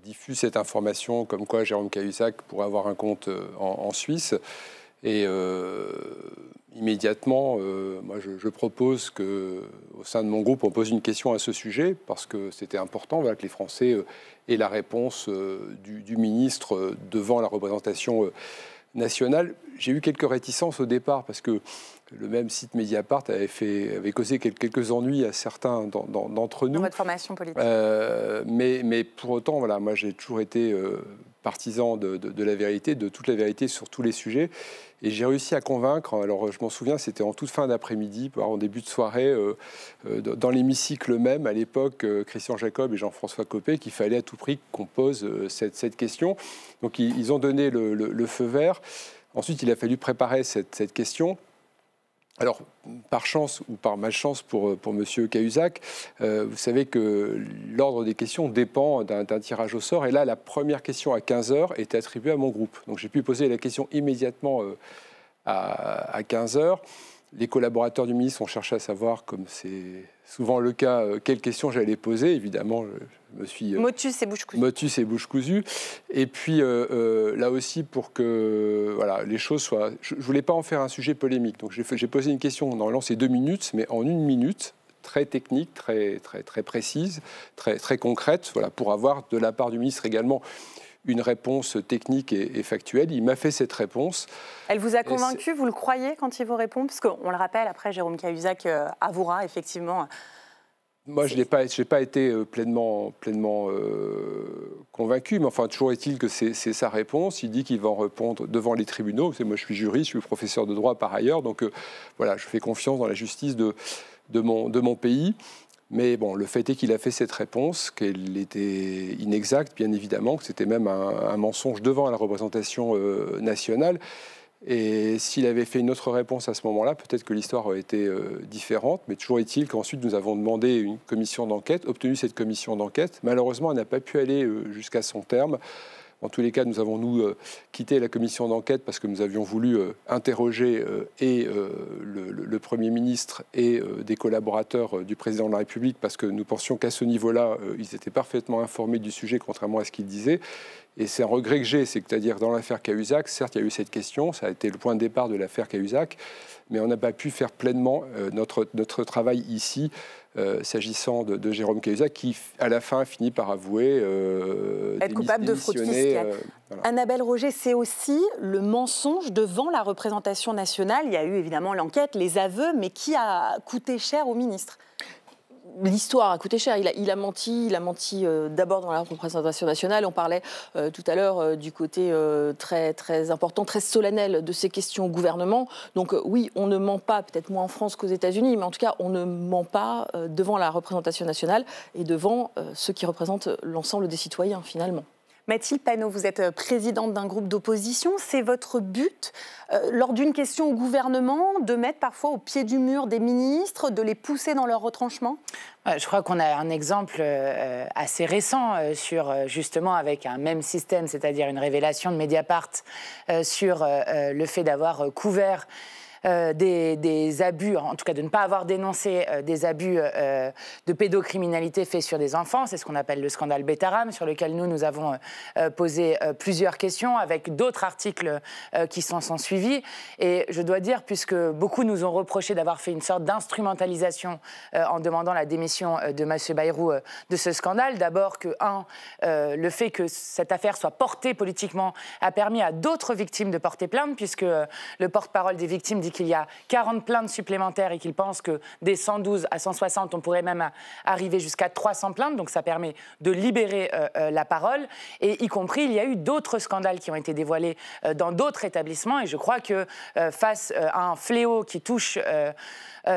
diffuse cette information comme quoi Jérôme Cahuzac pourrait avoir un compte en Suisse. Et immédiatement, moi, je propose qu'au sein de mon groupe, on pose une question à ce sujet, parce que c'était important que les Français aient la réponse du ministre devant la représentation nationale. J'ai eu quelques réticences au départ, parce que le même site Mediapart avait causé quelques ennuis à certains d'entre nous. Dans votre formation politique. Mais pour autant, voilà, moi, j'ai toujours été partisan de la vérité, de toute la vérité sur tous les sujets. Et j'ai réussi à convaincre, alors je m'en souviens, c'était en toute fin d'après-midi, en début de soirée, dans l'hémicycle même, à l'époque, Christian Jacob et Jean-François Copé, qu'il fallait à tout prix qu'on pose cette question. Donc ils ont donné le feu vert. Ensuite, il a fallu préparer cette question. Alors, par chance ou par malchance pour M. Cahuzac, vous savez que l'ordre des questions dépend d'un tirage au sort. Et là, la première question à 15h était attribuée à mon groupe. Donc, j'ai pu poser la question immédiatement à 15h. Les collaborateurs du ministre ont cherché à savoir, comme c'est souvent le cas, quelles questions j'allais poser. Évidemment, je me suis... Motus et bouche cousue. Motus et bouche cousue. Et puis, là aussi, pour que voilà, les choses soient... Je ne voulais pas en faire un sujet polémique. Donc, j'ai posé une question, normalement, c'est 2 minutes, mais en 1 minute, très technique, très précise, très concrète, voilà, pour avoir, de la part du ministre également, une réponse technique et factuelle. Il m'a fait cette réponse. Elle vous a convaincu, vous le croyez quand il vous répond? Parce qu'on le rappelle, après, Jérôme Cahuzac avouera effectivement... Moi, je n'ai pas été pleinement convaincu, mais enfin, toujours est-il que c'est sa réponse. Il dit qu'il va en répondre devant les tribunaux. Moi, je suis juriste, je suis professeur de droit par ailleurs, donc voilà, je fais confiance dans la justice de mon pays. Mais bon, le fait est qu'il a fait cette réponse, qu'elle était inexacte, bien évidemment, que c'était même un mensonge devant la représentation nationale. Et s'il avait fait une autre réponse à ce moment-là, peut-être que l'histoire aurait été différente. Mais toujours est-il qu'ensuite, nous avons demandé une commission d'enquête, obtenu cette commission d'enquête. Malheureusement, elle n'a pas pu aller jusqu'à son terme. En tous les cas, nous avons, quitté la commission d'enquête parce que nous avions voulu interroger le Premier ministre et des collaborateurs du Président de la République, parce que nous pensions qu'à ce niveau-là, ils étaient parfaitement informés du sujet, contrairement à ce qu'ils disaient. Et c'est un regret que j'ai, c'est-à-dire dans l'affaire Cahuzac, certes, il y a eu cette question, ça a été le point de départ de l'affaire Cahuzac, mais on n'a pas pu faire pleinement notre travail ici, s'agissant de Jérôme Cahuzac, qui, à la fin, finit par avouer être coupable de fraude fiscale. Voilà. Annabelle Roger, c'est aussi le mensonge devant la représentation nationale. Il y a eu évidemment l'enquête, les aveux, mais qui a coûté cher au ministre? L'histoire a coûté cher. Il a menti d'abord dans la représentation nationale. On parlait tout à l'heure du côté très, très important, très solennel de ces questions au gouvernement. Donc oui, on ne ment pas, peut-être moins en France qu'aux États-Unis, mais en tout cas, on ne ment pas devant la représentation nationale et devant ceux qui représentent l'ensemble des citoyens, finalement. Mathilde Panot, vous êtes présidente d'un groupe d'opposition. C'est votre but, lors d'une question au gouvernement, de mettre parfois au pied du mur des ministres, de les pousser dans leur retranchement? Je crois qu'on a un exemple assez récent justement avec un même système, c'est-à-dire une révélation de Mediapart sur le fait d'avoir couvert des abus, en tout cas de ne pas avoir dénoncé des abus de pédocriminalité faits sur des enfants. C'est ce qu'on appelle le scandale Betaram, sur lequel nous avons posé plusieurs questions avec d'autres articles qui s'en sont suivis. Et je dois dire, puisque beaucoup nous ont reproché d'avoir fait une sorte d'instrumentalisation en demandant la démission de M. Bayrou de ce scandale, d'abord que, le fait que cette affaire soit portée politiquement a permis à d'autres victimes de porter plainte, puisque le porte-parole des victimes dit qu'il y a 40 plaintes supplémentaires et qu'il pense que des 112 à 160, on pourrait même arriver jusqu'à 300 plaintes. Donc ça permet de libérer la parole. Et y compris, il y a eu d'autres scandales qui ont été dévoilés dans d'autres établissements. Et je crois que face à un fléau qui touche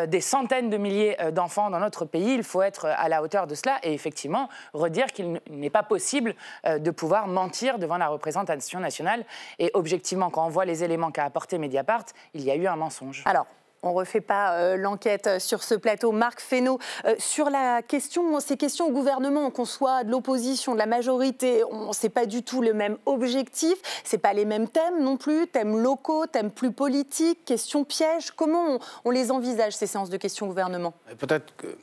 des centaines de milliers d'enfants dans notre pays, il faut être à la hauteur de cela et effectivement redire qu'il n'est pas possible de pouvoir mentir devant la représentation nationale. Et objectivement, quand on voit les éléments qu'a apporté Mediapart, il y a eu un mensonge. Alors, on ne refait pas l'enquête sur ce plateau. Marc Fesneau, sur ces questions au gouvernement, qu'on soit de l'opposition, de la majorité, ce n'est pas du tout le même objectif, ce n'est pas les mêmes thèmes non plus, thèmes locaux, thèmes plus politiques, questions pièges. Comment on les envisage, ces séances de questions au gouvernement? Peut-être que,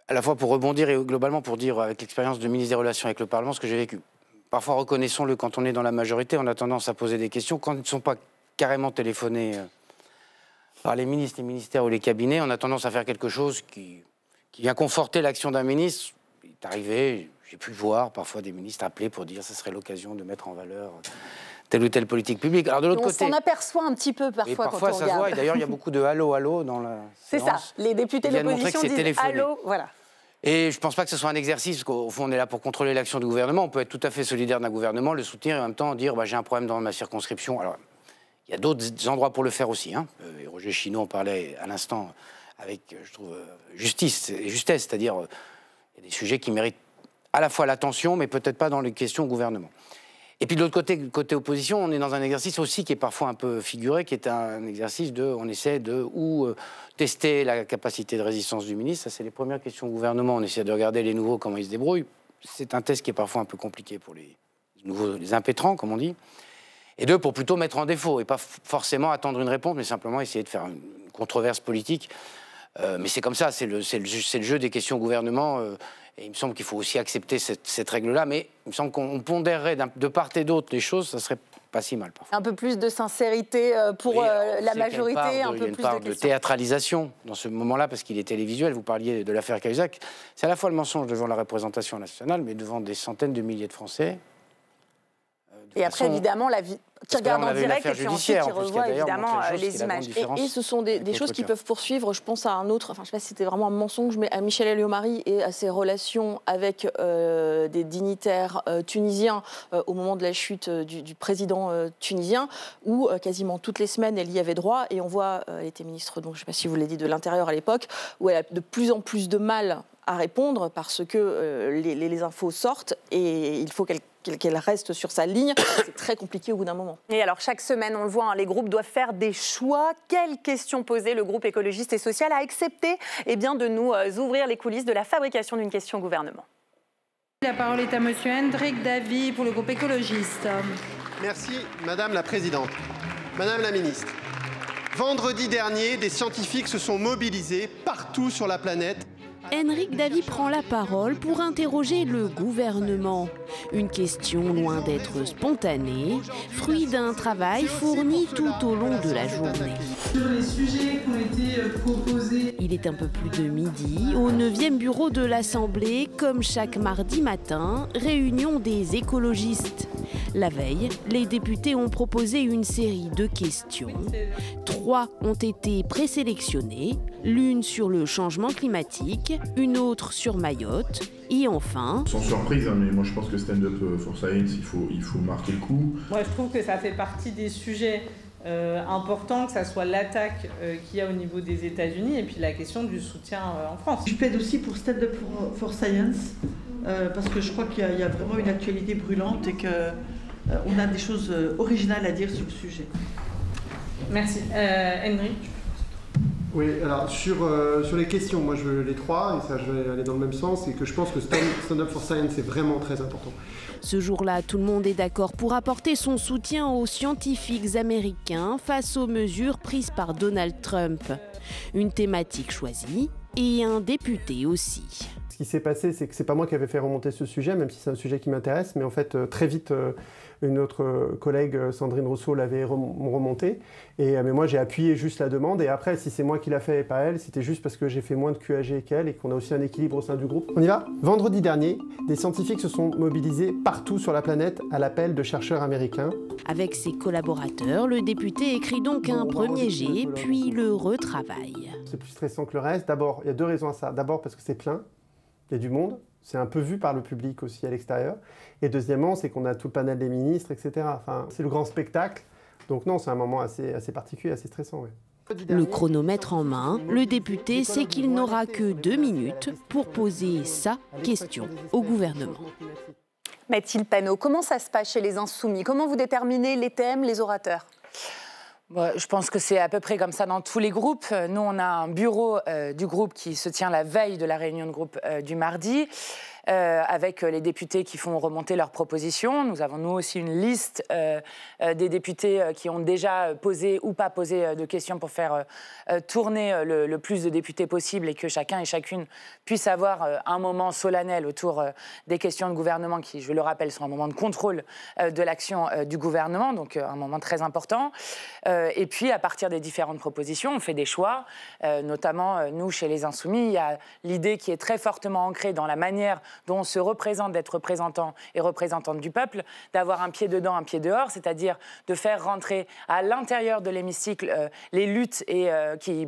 à la fois pour rebondir et globalement pour dire, avec l'expérience de ministre des Relations avec le Parlement, ce que j'ai vécu. Parfois, reconnaissons-le, quand on est dans la majorité, on a tendance à poser des questions. Quand ils ne sont pas carrément téléphonés par les ministres, les ministères ou les cabinets, on a tendance à faire quelque chose qui vient conforter l'action d'un ministre. Il est arrivé, j'ai pu voir parfois des ministres appeler pour dire que ce serait l'occasion de mettre en valeur telle ou telle politique publique. Alors de l'autre côté, on s'en aperçoit un petit peu parfois quand on ça regarde. se voit, et d'ailleurs il y a beaucoup de allô dans la C'est ça, les députés de l'opposition disent allô, voilà. Et je ne pense pas que ce soit un exercice, parce qu'au fond on est là pour contrôler l'action du gouvernement. On peut être tout à fait solidaire d'un gouvernement, le soutenir et en même temps dire j'ai un problème dans ma circonscription. Alors, il y a d'autres endroits pour le faire aussi. Hein. Et Roger Chinot en parlait à l'instant avec, je trouve, justice et justesse. C'est-à-dire, il y a des sujets qui méritent à la fois l'attention, mais peut-être pas dans les questions au gouvernement. Et puis de l'autre côté, côté opposition, on est dans un exercice aussi qui est parfois un peu figuré, qui est un exercice on essaie de tester la capacité de résistance du ministre. Ça, c'est les premières questions au gouvernement. On essaie de regarder les nouveaux, comment ils se débrouillent. C'est un test qui est parfois un peu compliqué pour les nouveaux, les impétrants, comme on dit. Et pour plutôt mettre en défaut, et pas forcément attendre une réponse, mais simplement essayer de faire une controverse politique. Mais c'est comme ça, c'est le jeu des questions au gouvernement. Et il me semble qu'il faut aussi accepter cette règle-là. Mais il me semble qu'on pondérerait de part et d'autre les choses, ça serait pas si mal. Parfois. Un peu plus de sincérité pour la majorité, un peu plus de questions. Il y a une part de théâtralisation dans ce moment-là, parce qu'il est télévisuel. Vous parliez de l'affaire Cahuzac. C'est à la fois le mensonge devant la représentation nationale, mais devant des centaines de milliers de Français. Et après, évidemment, qui regarde en direct et puis ensuite qui revoit évidemment les images. Et ce sont des choses qui peuvent poursuivre. Je pense à un autre, enfin je ne sais pas si c'était vraiment un mensonge, mais à Michel Alliot-Marie et à ses relations avec des dignitaires tunisiens au moment de la chute du président tunisien, où quasiment toutes les semaines elle y avait droit. Et on voit, elle était ministre, donc je ne sais pas si vous l'avez dit, de l'Intérieur à l'époque, où elle a de plus en plus de mal à répondre parce que les infos sortent et il faut qu'elle reste sur sa ligne. C'est très compliqué au bout d'un moment. Et alors, chaque semaine, on le voit, les groupes doivent faire des choix. Quelles questions poser? Le groupe écologiste et social a accepté de nous ouvrir les coulisses de la fabrication d'une question au gouvernement. La parole est à monsieur Hendrik Davy pour le groupe écologiste. Merci Madame la Présidente. Madame la Ministre, vendredi dernier, des scientifiques se sont mobilisés partout sur la planète. Hendrik Davy prend la parole pour interroger le gouvernement. Une question loin d'être spontanée, fruit d'un travail fourni tout au long de la journée. Sur les sujets qui ont été proposés. Il est un peu plus de midi, au 9e bureau de l'Assemblée, comme chaque mardi matin, réunion des écologistes. La veille, les députés ont proposé une série de questions. 3 ont été présélectionnées, l'une sur le changement climatique, une autre sur Mayotte, et enfin... Sans surprise, hein, mais moi je pense que Stand Up for Science, il faut marquer le coup. Moi je trouve que ça fait partie des sujets importants, que ça soit l'attaque qu'il y a au niveau des États-Unis et puis la question du soutien en France. Je plaide aussi pour Stand Up for Science, parce que je crois qu'il y a vraiment une actualité brûlante et qu'on a des choses originales à dire sur le sujet. Merci. Hendrik. Oui, alors sur les questions, moi je veux les 3, et ça je vais aller dans le même sens, et que je pense que Stand Up for Science est vraiment très important. Ce jour-là, tout le monde est d'accord pour apporter son soutien aux scientifiques américains face aux mesures prises par Donald Trump. Une thématique choisie et un député aussi. Ce qui s'est passé, c'est que c'est pas moi qui avais fait remonter ce sujet, même si c'est un sujet qui m'intéresse, mais en fait très vite une autre collègue, Sandrine Rousseau, l'avait remonté, mais moi j'ai appuyé juste la demande, et après si c'est moi qui l'a fait et pas elle, c'était juste parce que j'ai fait moins de QAG qu'elle et qu'on a aussi un équilibre au sein du groupe. On y va ? Vendredi dernier, des scientifiques se sont mobilisés partout sur la planète à l'appel de chercheurs américains. Avec ses collaborateurs, le député écrit donc un premier jet, puis le retravaille. C'est plus stressant que le reste. D'abord, il y a 2 raisons à ça. D'abord parce que c'est plein, il y a du monde, c'est un peu vu par le public aussi à l'extérieur. Et deuxièmement, c'est qu'on a tout le panel des ministres, etc. Enfin, c'est le grand spectacle. Donc non, c'est un moment assez particulier, assez stressant. Ouais. Le chronomètre en main, le député sait qu'il n'aura que 2 minutes pour poser sa question au gouvernement. Mathilde Panot, comment ça se passe chez les Insoumis? Comment vous déterminez les thèmes, les orateurs? Je pense que c'est à peu près comme ça dans tous les groupes. Nous, on a un bureau du groupe qui se tient la veille de la réunion de groupe du mardi, avec les députés qui font remonter leurs propositions. Nous avons, nous aussi, une liste des députés qui ont déjà posé ou pas posé de questions pour faire tourner le plus de députés possible et que chacun et chacune puisse avoir un moment solennel autour des questions de gouvernement qui, je le rappelle, sont un moment de contrôle de l'action du gouvernement, donc un moment très important. Et puis, à partir des différentes propositions, on fait des choix. Notamment, nous, chez les Insoumis, il y a l'idée qui est très fortement ancrée dans la manière dont on se représente, d'être représentant et représentante du peuple, d'avoir un pied dedans, un pied dehors, c'est-à-dire de faire rentrer à l'intérieur de l'hémicycle les luttes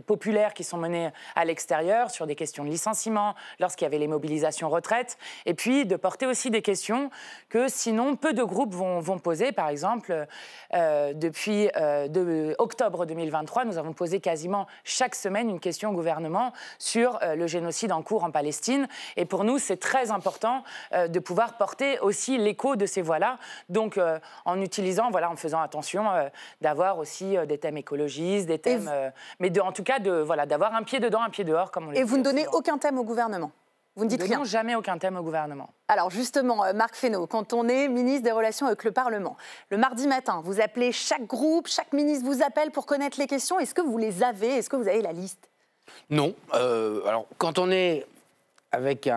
populaires qui sont menées à l'extérieur sur des questions de licenciement, lorsqu'il y avait les mobilisations retraite, et puis de porter aussi des questions que sinon peu de groupes vont poser. Par exemple, depuis octobre 2023, nous avons posé quasiment chaque semaine une question au gouvernement sur le génocide en cours en Palestine. Et pour nous, c'est très important de pouvoir porter aussi l'écho de ces voix-là. Donc, en utilisant, en faisant attention d'avoir aussi des thèmes écologistes, des thèmes... mais en tout cas, d'avoir un pied dedans, un pied dehors, comme on l'a dit. Et vous ne donnez aucun thème au gouvernement? Vous ne dites rien? Jamais aucun thème au gouvernement. Alors justement, Marc Fesneau, quand on est ministre des Relations avec le Parlement, le mardi matin, vous appelez chaque groupe, chaque ministre vous appelle pour connaître les questions. Est-ce que vous les avez? Est-ce que vous avez la liste? Non. Alors, quand on est avec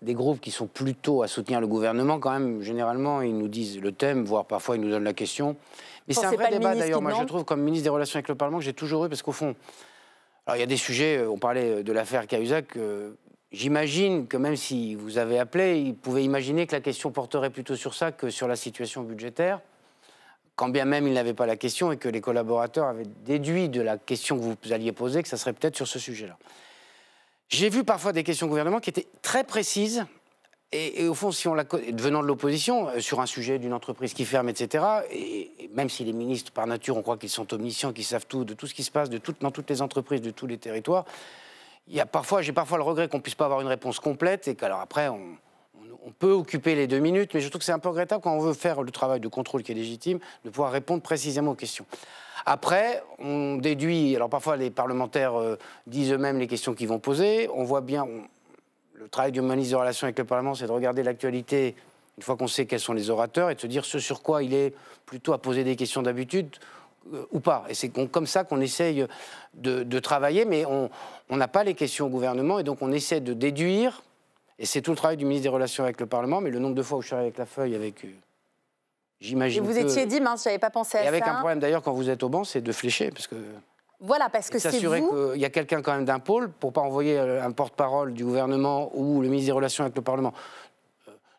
des groupes qui sont plutôt à soutenir le gouvernement, quand même, généralement, ils nous disent le thème, voire parfois ils nous donnent la question. Mais c'est un vrai débat, d'ailleurs. Moi, je trouve, comme ministre des Relations avec le Parlement, que j'ai toujours eu, parce qu'au fond, alors il y a des sujets, on parlait de l'affaire Cahuzac, j'imagine que même si vous avez appelé, il pouvait imaginer que la question porterait plutôt sur ça que sur la situation budgétaire, quand bien même il n'avait pas la question et que les collaborateurs avaient déduit de la question que vous alliez poser que ça serait peut-être sur ce sujet-là. J'ai vu parfois des questions au gouvernement qui étaient très précises et au fond, si on venant de l'opposition, sur un sujet d'une entreprise qui ferme, etc., et même si les ministres, par nature, on croit qu'ils sont omniscients, qu'ils savent tout, de tout ce qui se passe dans toutes les entreprises, de tous les territoires, j'ai parfois le regret qu'on ne puisse pas avoir une réponse complète et qu'alors après, on peut occuper les 2 minutes, mais je trouve que c'est un peu regrettable quand on veut faire le travail de contrôle qui est légitime, de pouvoir répondre précisément aux questions. Après, on déduit, alors parfois les parlementaires disent eux-mêmes les questions qu'ils vont poser, on voit bien, le travail du ministre des Relations avec le Parlement, c'est de regarder l'actualité une fois qu'on sait quels sont les orateurs et de se dire ce sur quoi il est plutôt à poser des questions d'habitude ou pas. Et c'est comme ça qu'on essaye de travailler, mais on n'a pas les questions au gouvernement et donc on essaie de déduire, et c'est tout le travail du ministre des Relations avec le Parlement, mais le nombre de fois où je suis arrivé avec la feuille, j'imagine que... Et vous étiez dit, mince, je n'avais pas pensé à ça. Et avec un problème d'ailleurs, quand vous êtes au banc, c'est de flécher, parce que... Voilà, parce que c'est vous... S'assurer qu'il y a quelqu'un quand même d'un pôle, pour ne pas envoyer un porte-parole du gouvernement ou le ministre des Relations avec le Parlement,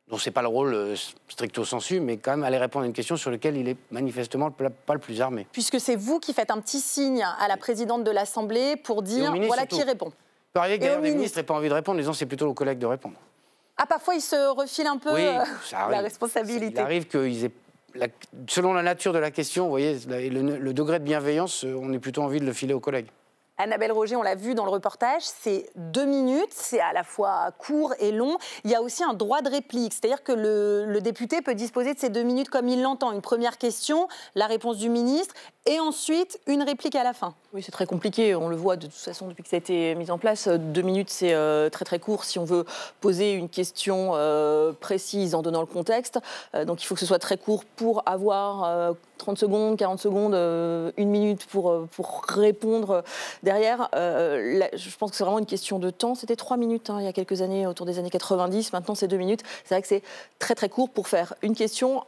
dont ce n'est pas le rôle stricto sensu, mais quand même aller répondre à une question sur laquelle il est manifestement pas le plus armé. Puisque c'est vous qui faites un petit signe à la présidente de l'Assemblée pour dire voilà qui répond. Il peut arriver que d'ailleurs les ministres n'aient pas envie de répondre, disant c'est plutôt aux collègues de répondre. Ah, parfois ils se refilent un peu la responsabilité. Il arrive qu'ils aient, selon la nature de la question, vous voyez, le degré de bienveillance, on a plutôt envie de le filer aux collègues. Annabelle Roger, on l'a vu dans le reportage, c'est 2 minutes, c'est à la fois court et long. Il y a aussi un droit de réplique, c'est-à-dire que le député peut disposer de ces 2 minutes comme il l'entend. Une première question, la réponse du ministre, et ensuite une réplique à la fin. Oui, c'est très compliqué, on le voit de toute façon depuis que ça a été mis en place. 2 minutes, c'est très très court si on veut poser une question précise en donnant le contexte. Donc il faut que ce soit très court pour avoir 30 secondes, 40 secondes, 1 minute pour répondre derrière. Je pense que c'est vraiment une question de temps. C'était 3 minutes il y a quelques années, autour des années 90. Maintenant, c'est 2 minutes. C'est vrai que c'est très très court pour faire une question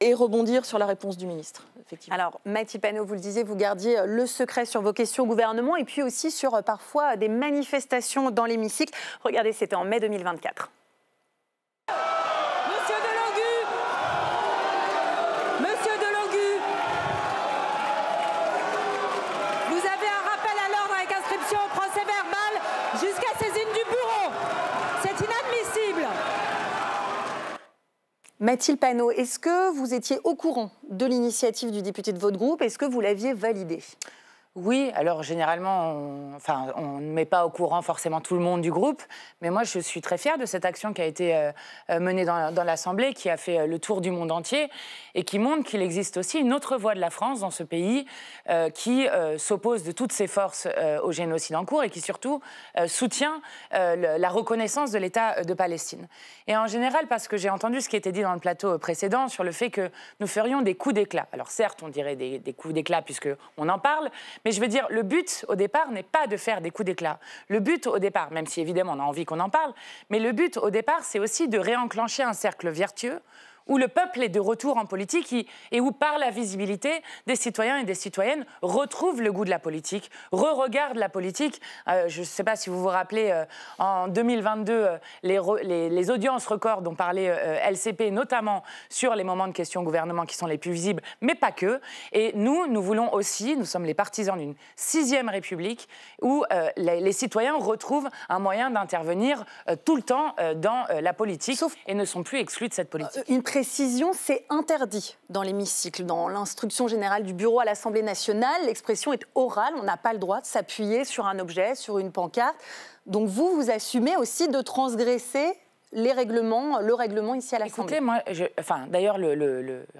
et rebondir sur la réponse du ministre. Effectivement. Alors, Mathilde Panot, vous le disiez, vous gardiez le secret sur vos questions au gouvernement et puis aussi sur parfois des manifestations dans l'hémicycle. Regardez, c'était en mai 2024. Mathilde Panot, est-ce que vous étiez au courant de l'initiative du député de votre groupe? Est-ce que vous l'aviez validée? Oui, alors généralement, on ne met pas au courant forcément tout le monde du groupe, mais moi je suis très fière de cette action qui a été menée dans l'Assemblée, qui a fait le tour du monde entier et qui montre qu'il existe aussi une autre voix de la France dans ce pays qui s'oppose de toutes ses forces au génocide en cours et qui surtout soutient la reconnaissance de l'État de Palestine. Et en général, parce que j'ai entendu ce qui était dit dans le plateau précédent sur le fait que nous ferions des coups d'éclat. Alors certes, on dirait des coups d'éclat puisqu'on en parle, mais je veux dire, le but, au départ, n'est pas de faire des coups d'éclat. Le but, au départ, même si évidemment on a envie qu'on en parle, mais le but, au départ, c'est aussi de réenclencher un cercle vertueux où le peuple est de retour en politique et où, par la visibilité, des citoyens et des citoyennes retrouvent le goût de la politique, re-regardent la politique. Je ne sais pas si vous vous rappelez, en 2022, les audiences records dont parlait LCP, notamment sur les moments de questions au gouvernement qui sont les plus visibles, mais pas que. Et nous voulons aussi, nous sommes les partisans d'une 6e République où les citoyens retrouvent un moyen d'intervenir tout le temps dans la politique et ne sont plus exclus de cette politique. Une précision, c'est interdit dans l'hémicycle. Dans l'instruction générale du bureau à l'Assemblée nationale, l'expression est orale. On n'a pas le droit de s'appuyer sur un objet, sur une pancarte. Donc vous assumez aussi de transgresser le règlement ici à l'Assemblée. Écoutez, moi, d'ailleurs,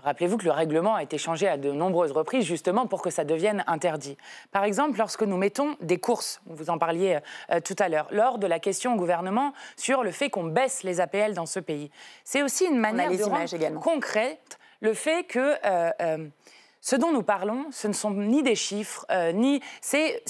rappelez-vous que le règlement a été changé à de nombreuses reprises, justement, pour que ça devienne interdit. Par exemple, lorsque nous mettons des courses, vous en parliez tout à l'heure, lors de la question au gouvernement sur le fait qu'on baisse les APL dans ce pays. C'est aussi une manière de rendre concrète le fait que... ce dont nous parlons, ce ne sont ni des chiffres, ni... C'est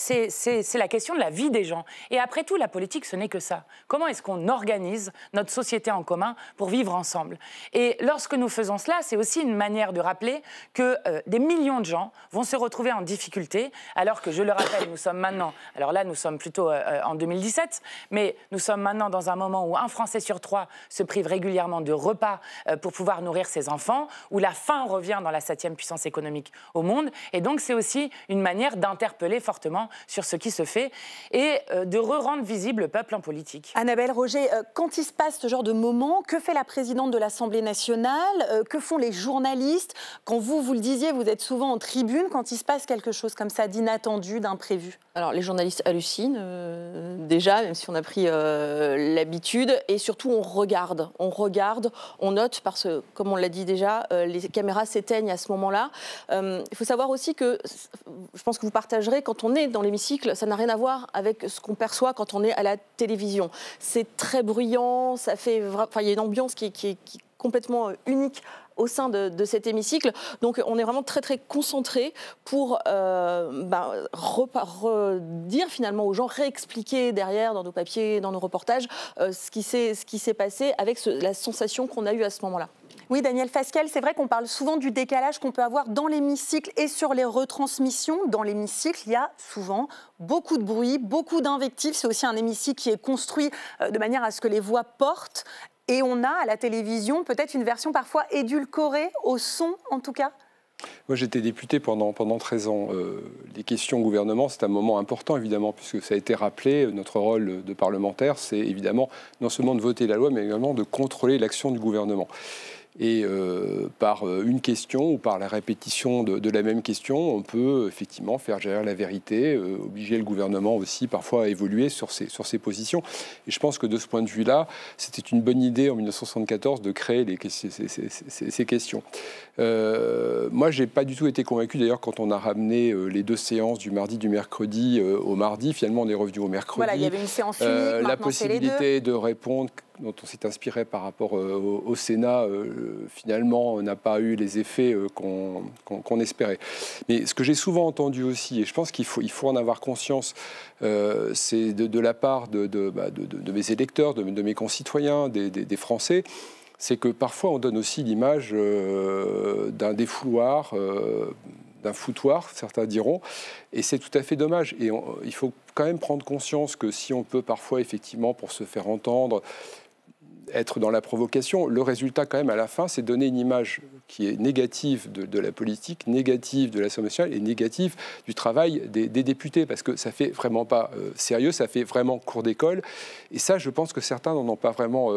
la question de la vie des gens. Et après tout, la politique, ce n'est que ça. Comment est-ce qu'on organise notre société en commun pour vivre ensemble? Et lorsque nous faisons cela, c'est aussi une manière de rappeler que des millions de gens vont se retrouver en difficulté, alors que, je le rappelle, nous sommes maintenant... Alors là, nous sommes plutôt en 2017, mais nous sommes maintenant dans un moment où un Français sur 3 se prive régulièrement de repas pour pouvoir nourrir ses enfants, où la faim revient dans la 7e puissance économique au monde. Et donc, c'est aussi une manière d'interpeller fortement sur ce qui se fait et de rendre visible le peuple en politique. Annabelle Roger, quand il se passe ce genre de moment, que fait la présidente de l'Assemblée nationale? Que font les journalistes? Quand vous le disiez, vous êtes souvent en tribune, quand il se passe quelque chose comme ça d'inattendu, d'imprévu. Alors, les journalistes hallucinent, déjà, même si on a pris l'habitude. Et surtout, on regarde, on note, parce que, comme on l'a dit déjà, les caméras s'éteignent à ce moment-là. Il faut savoir aussi que, je pense que vous partagerez, quand on est dans l'hémicycle, ça n'a rien à voir avec ce qu'on perçoit quand on est à la télévision. C'est très bruyant, ça fait, il y a une ambiance qui est complètement unique au sein de cet hémicycle. Donc on est vraiment très très concentré pour dire finalement aux gens, réexpliquer derrière dans nos papiers, dans nos reportages, ce qui s'est passé avec la sensation qu'on a eue à ce moment-là. Oui, Daniel Fasquelle, c'est vrai qu'on parle souvent du décalage qu'on peut avoir dans l'hémicycle et sur les retransmissions. Dans l'hémicycle, il y a souvent beaucoup de bruit, beaucoup d'invectives. C'est aussi un hémicycle qui est construit de manière à ce que les voix portent. Et on a à la télévision peut-être une version parfois édulcorée, au son en tout cas. Moi, j'étais député pendant 13 ans. Les questions au gouvernement, c'est un moment important, évidemment, puisque ça a été rappelé. Notre rôle de parlementaire, c'est évidemment non seulement de voter la loi, mais également de contrôler l'action du gouvernement. Et par une question ou par la répétition de la même question, on peut effectivement faire jaillir la vérité, obliger le gouvernement aussi parfois à évoluer sur ses positions. Et je pense que de ce point de vue-là, c'était une bonne idée en 1974 de créer ces questions. Moi, je n'ai pas du tout été convaincu, d'ailleurs, quand on a ramené les 2 séances du mardi, du mercredi au mardi. Finalement, on est revenu au mercredi. Voilà, il y avait une séance unique, la possibilité de répondre, dont on s'est inspiré par rapport au Sénat, finalement, n'a pas eu les effets qu'on espérait. Mais ce que j'ai souvent entendu aussi, et je pense qu'il faut en avoir conscience, c'est de la part de mes électeurs, de mes concitoyens, des Français, c'est que parfois on donne aussi l'image d'un défouloir, d'un foutoir, certains diront, et c'est tout à fait dommage. Et il faut quand même prendre conscience que si on peut parfois, effectivement, pour se faire entendre, être dans la provocation, le résultat quand même à la fin, c'est donner une image qui est négative de la politique, négative de l'Assemblée nationale et négative du travail des députés, parce que ça fait vraiment pas sérieux, ça fait vraiment cours d'école, et ça, je pense que certains n'en ont pas vraiment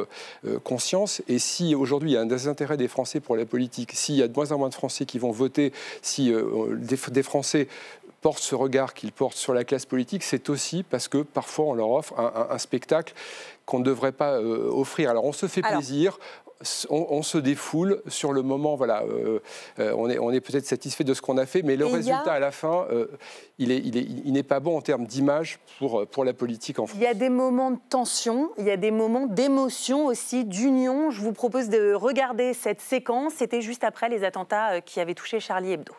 conscience. Et si aujourd'hui il y a un désintérêt des Français pour la politique, s'il y a de moins en moins de Français qui vont voter, si des Français portent ce regard qu'ils portent sur la classe politique, c'est aussi parce que parfois on leur offre un spectacle qu'on ne devrait pas offrir. Alors on se fait plaisir, on se défoule sur le moment, voilà, on est peut-être satisfait de ce qu'on a fait, mais le résultat à la fin, il n'est pas bon en termes d'image pour la politique en France. Il y a des moments de tension, il y a des moments d'émotion aussi, d'union. Je vous propose de regarder cette séquence, c'était juste après les attentats qui avaient touché Charlie Hebdo.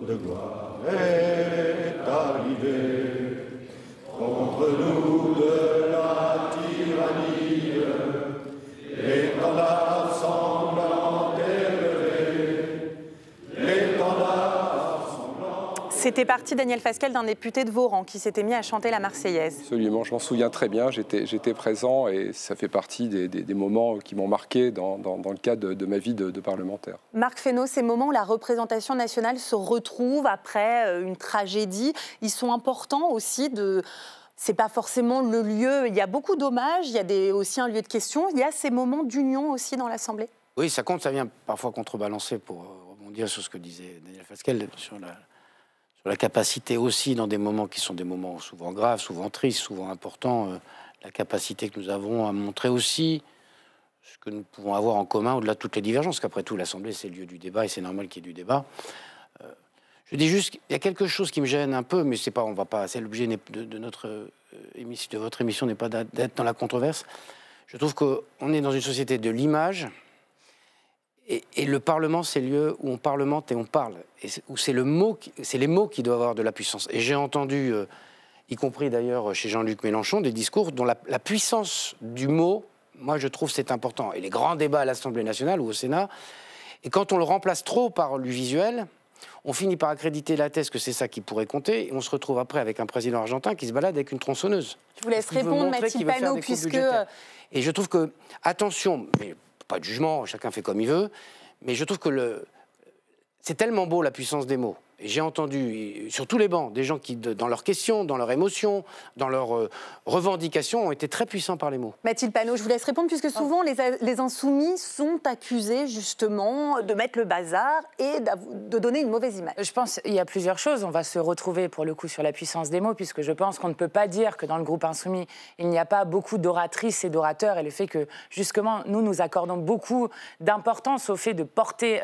De gloire est arrivé contre nous de la tyrannie, l'étendard sanglant élevé, l'étendard sanglant. C'était parti, Daniel Fasquelle, d'un député de Voran qui s'était mis à chanter la Marseillaise. Absolument, je m'en souviens très bien, j'étais présent et ça fait partie des moments qui m'ont marqué dans le cadre de ma vie de parlementaire. Marc Fesneau, ces moments où la représentation nationale se retrouve après une tragédie, ils sont importants aussi c'est pas forcément le lieu, il y a beaucoup d'hommages, il y a aussi un lieu de questions, il y a ces moments d'union aussi dans l'Assemblée. Oui, ça compte, ça vient parfois contrebalancer, pour rebondir sur ce que disait Daniel Fasquelle, sur la capacité aussi, dans des moments qui sont des moments souvent graves, souvent tristes, souvent importants, la capacité que nous avons à montrer aussi ce que nous pouvons avoir en commun au-delà de toutes les divergences, qu'après tout, l'Assemblée, c'est le lieu du débat et c'est normal qu'il y ait du débat. Je dis juste qu'il y a quelque chose qui me gêne un peu, mais c'est l'objet de votre émission n'est pas d'être dans la controverse. Je trouve qu'on est dans une société de l'image, et le Parlement, c'est le lieu où on parlemente et on parle, et où c'est les mots qui doivent avoir de la puissance. Et j'ai entendu, y compris d'ailleurs chez Jean-Luc Mélenchon, des discours dont la puissance du mot, moi je trouve c'est important. Et les grands débats à l'Assemblée nationale ou au Sénat, et quand on le remplace trop par le visuel, on finit par accréditer la thèse que c'est ça qui pourrait compter, et on se retrouve après avec un président argentin qui se balade avec une tronçonneuse. Je vous laisse répondre, Mathilde Panot, puisque... Et je trouve que, attention, mais pas de jugement, chacun fait comme il veut, mais je trouve que c'est tellement beau la puissance des mots, et j'ai entendu sur tous les bancs des gens qui, dans leurs questions, dans leurs émotions, dans leurs revendications, ont été très puissants par les mots. Mathilde Panot, je vous laisse répondre, puisque souvent les insoumis sont accusés justement de mettre le bazar et de donner une mauvaise image. Je pense qu'il y a plusieurs choses. On va se retrouver pour le coup sur la puissance des mots, puisque je pense qu'on ne peut pas dire que dans le groupe insoumis, il n'y a pas beaucoup d'oratrices et d'orateurs, et le fait que justement nous accordons beaucoup d'importance au fait de porter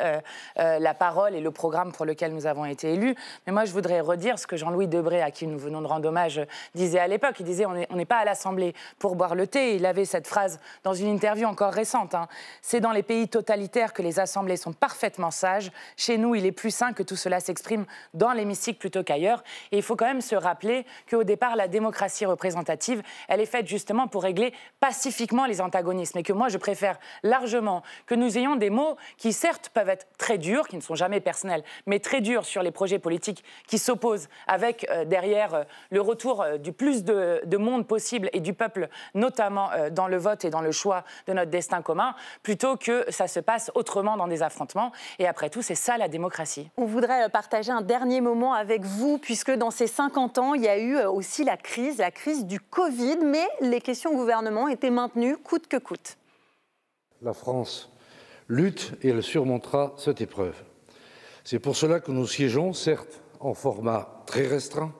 la parole et le programme pour lequel nous avons été élus. Mais moi, je voudrais redire ce que Jean-Louis Debré, à qui nous venons de rendre hommage, disait à l'époque. Il disait on n'est pas à l'Assemblée pour boire le thé. Il avait cette phrase dans une interview encore récente. C'est dans les pays totalitaires que les assemblées sont parfaitement sages. Chez nous, il est plus sain que tout cela s'exprime dans l'hémicycle plutôt qu'ailleurs. Et il faut quand même se rappeler qu'au départ, la démocratie représentative, elle est faite justement pour régler pacifiquement les antagonismes. Et que moi, je préfère largement que nous ayons des mots qui, certes, peuvent être très durs, qui ne sont jamais personnels, mais très durs sur les projets politiques qui s'opposent, avec derrière le retour du plus de monde possible et du peuple, notamment dans le vote et dans le choix de notre destin commun, plutôt que ça se passe autrement dans des affrontements. Et après tout, c'est ça la démocratie. On voudrait partager un dernier moment avec vous, puisque dans ces 50 ans, il y a eu aussi la crise du Covid, mais les questions au gouvernement étaient maintenues coûte que coûte. La France lutte et elle surmontera cette épreuve. C'est pour cela que nous siégeons, certes en format très restreint,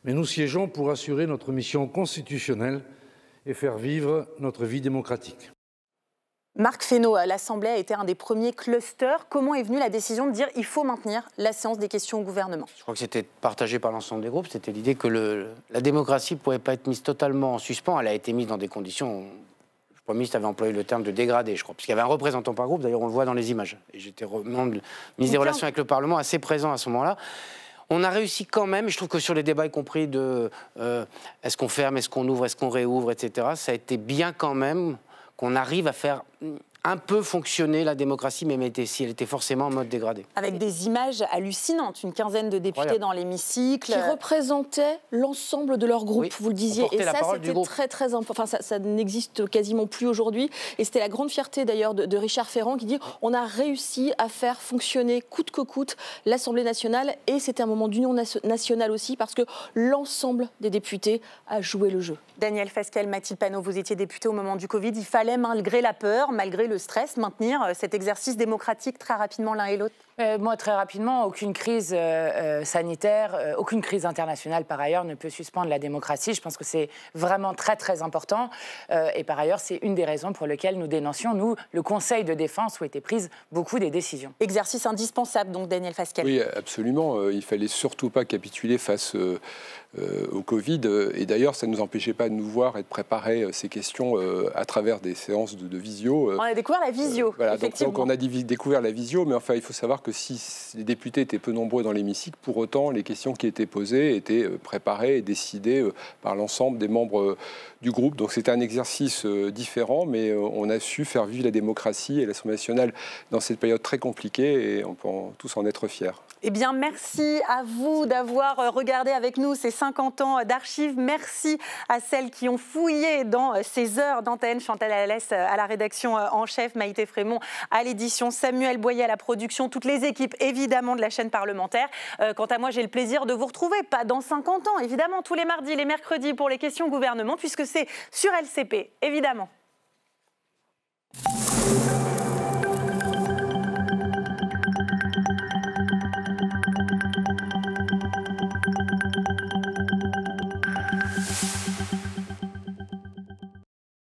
mais nous siégeons pour assurer notre mission constitutionnelle et faire vivre notre vie démocratique. Marc Fesneau, l'Assemblée a été un des premiers clusters. Comment est venue la décision de dire qu'il faut maintenir la séance des questions au gouvernement? Je crois que c'était partagé par l'ensemble des groupes. C'était l'idée que la démocratie ne pouvait pas être mise totalement en suspens. Elle a été mise dans des conditions... Le Premier ministre avait employé le terme de dégradé, je crois, parce qu'il y avait un représentant par groupe, d'ailleurs on le voit dans les images. Et j'étais membre du ministre des Relations avec le Parlement, assez présent à ce moment-là. On a réussi quand même, je trouve que sur les débats, y compris de est-ce qu'on ferme, est-ce qu'on ouvre, est-ce qu'on réouvre, etc., ça a été bien quand même qu'on arrive à faire un peu fonctionner la démocratie, même si elle était forcément en mode dégradé. Avec des images hallucinantes, une quinzaine de députés dans l'hémicycle. Qui représentaient l'ensemble de leur groupe, vous le disiez. Et ça, c'était très, très important. Enfin, ça n'existe quasiment plus aujourd'hui. Et c'était la grande fierté, d'ailleurs, de Richard Ferrand, qui dit « On a réussi à faire fonctionner coûte que coûte l'Assemblée nationale. » Et c'était un moment d'union nationale aussi, parce que l'ensemble des députés a joué le jeu. Daniel Fasquelle, Mathilde Panot, vous étiez député au moment du Covid. Il fallait, malgré la peur, malgré le stress, maintenir cet exercice démocratique très rapidement l'un et l'autre? Moi, très rapidement, aucune crise sanitaire, aucune crise internationale, par ailleurs, ne peut suspendre la démocratie. Je pense que c'est vraiment très, très important. Et par ailleurs, c'est une des raisons pour lesquelles nous dénoncions, nous, le Conseil de défense, où étaient prises beaucoup des décisions. Exercice indispensable, donc, Daniel Fasquelle. Oui, absolument. Il ne fallait surtout pas capituler face au Covid. Et d'ailleurs, ça ne nous empêchait pas de nous voir et de préparer ces questions à travers des séances de visio. On a découvert la visio, voilà, effectivement. Donc on a découvert la visio, mais enfin, il faut savoir que si les députés étaient peu nombreux dans l'hémicycle, pour autant, les questions qui étaient posées étaient préparées et décidées par l'ensemble des membres du groupe. Donc c'était un exercice différent, mais on a su faire vivre la démocratie et l'Assemblée nationale dans cette période très compliquée, et on peut tous en être fiers. Eh bien, merci à vous d'avoir regardé avec nous ces 50 ans d'archives. Merci à celles qui ont fouillé dans ces heures d'antenne. Chantal Alès à la rédaction en chef, Maïté Frémont à l'édition, Samuel Boyer à la production, toutes les équipes évidemment de la chaîne parlementaire. Quant à moi, j'ai le plaisir de vous retrouver, pas dans 50 ans, évidemment, tous les mardis, les mercredis pour les questions gouvernement, puisque c'est sur LCP, évidemment.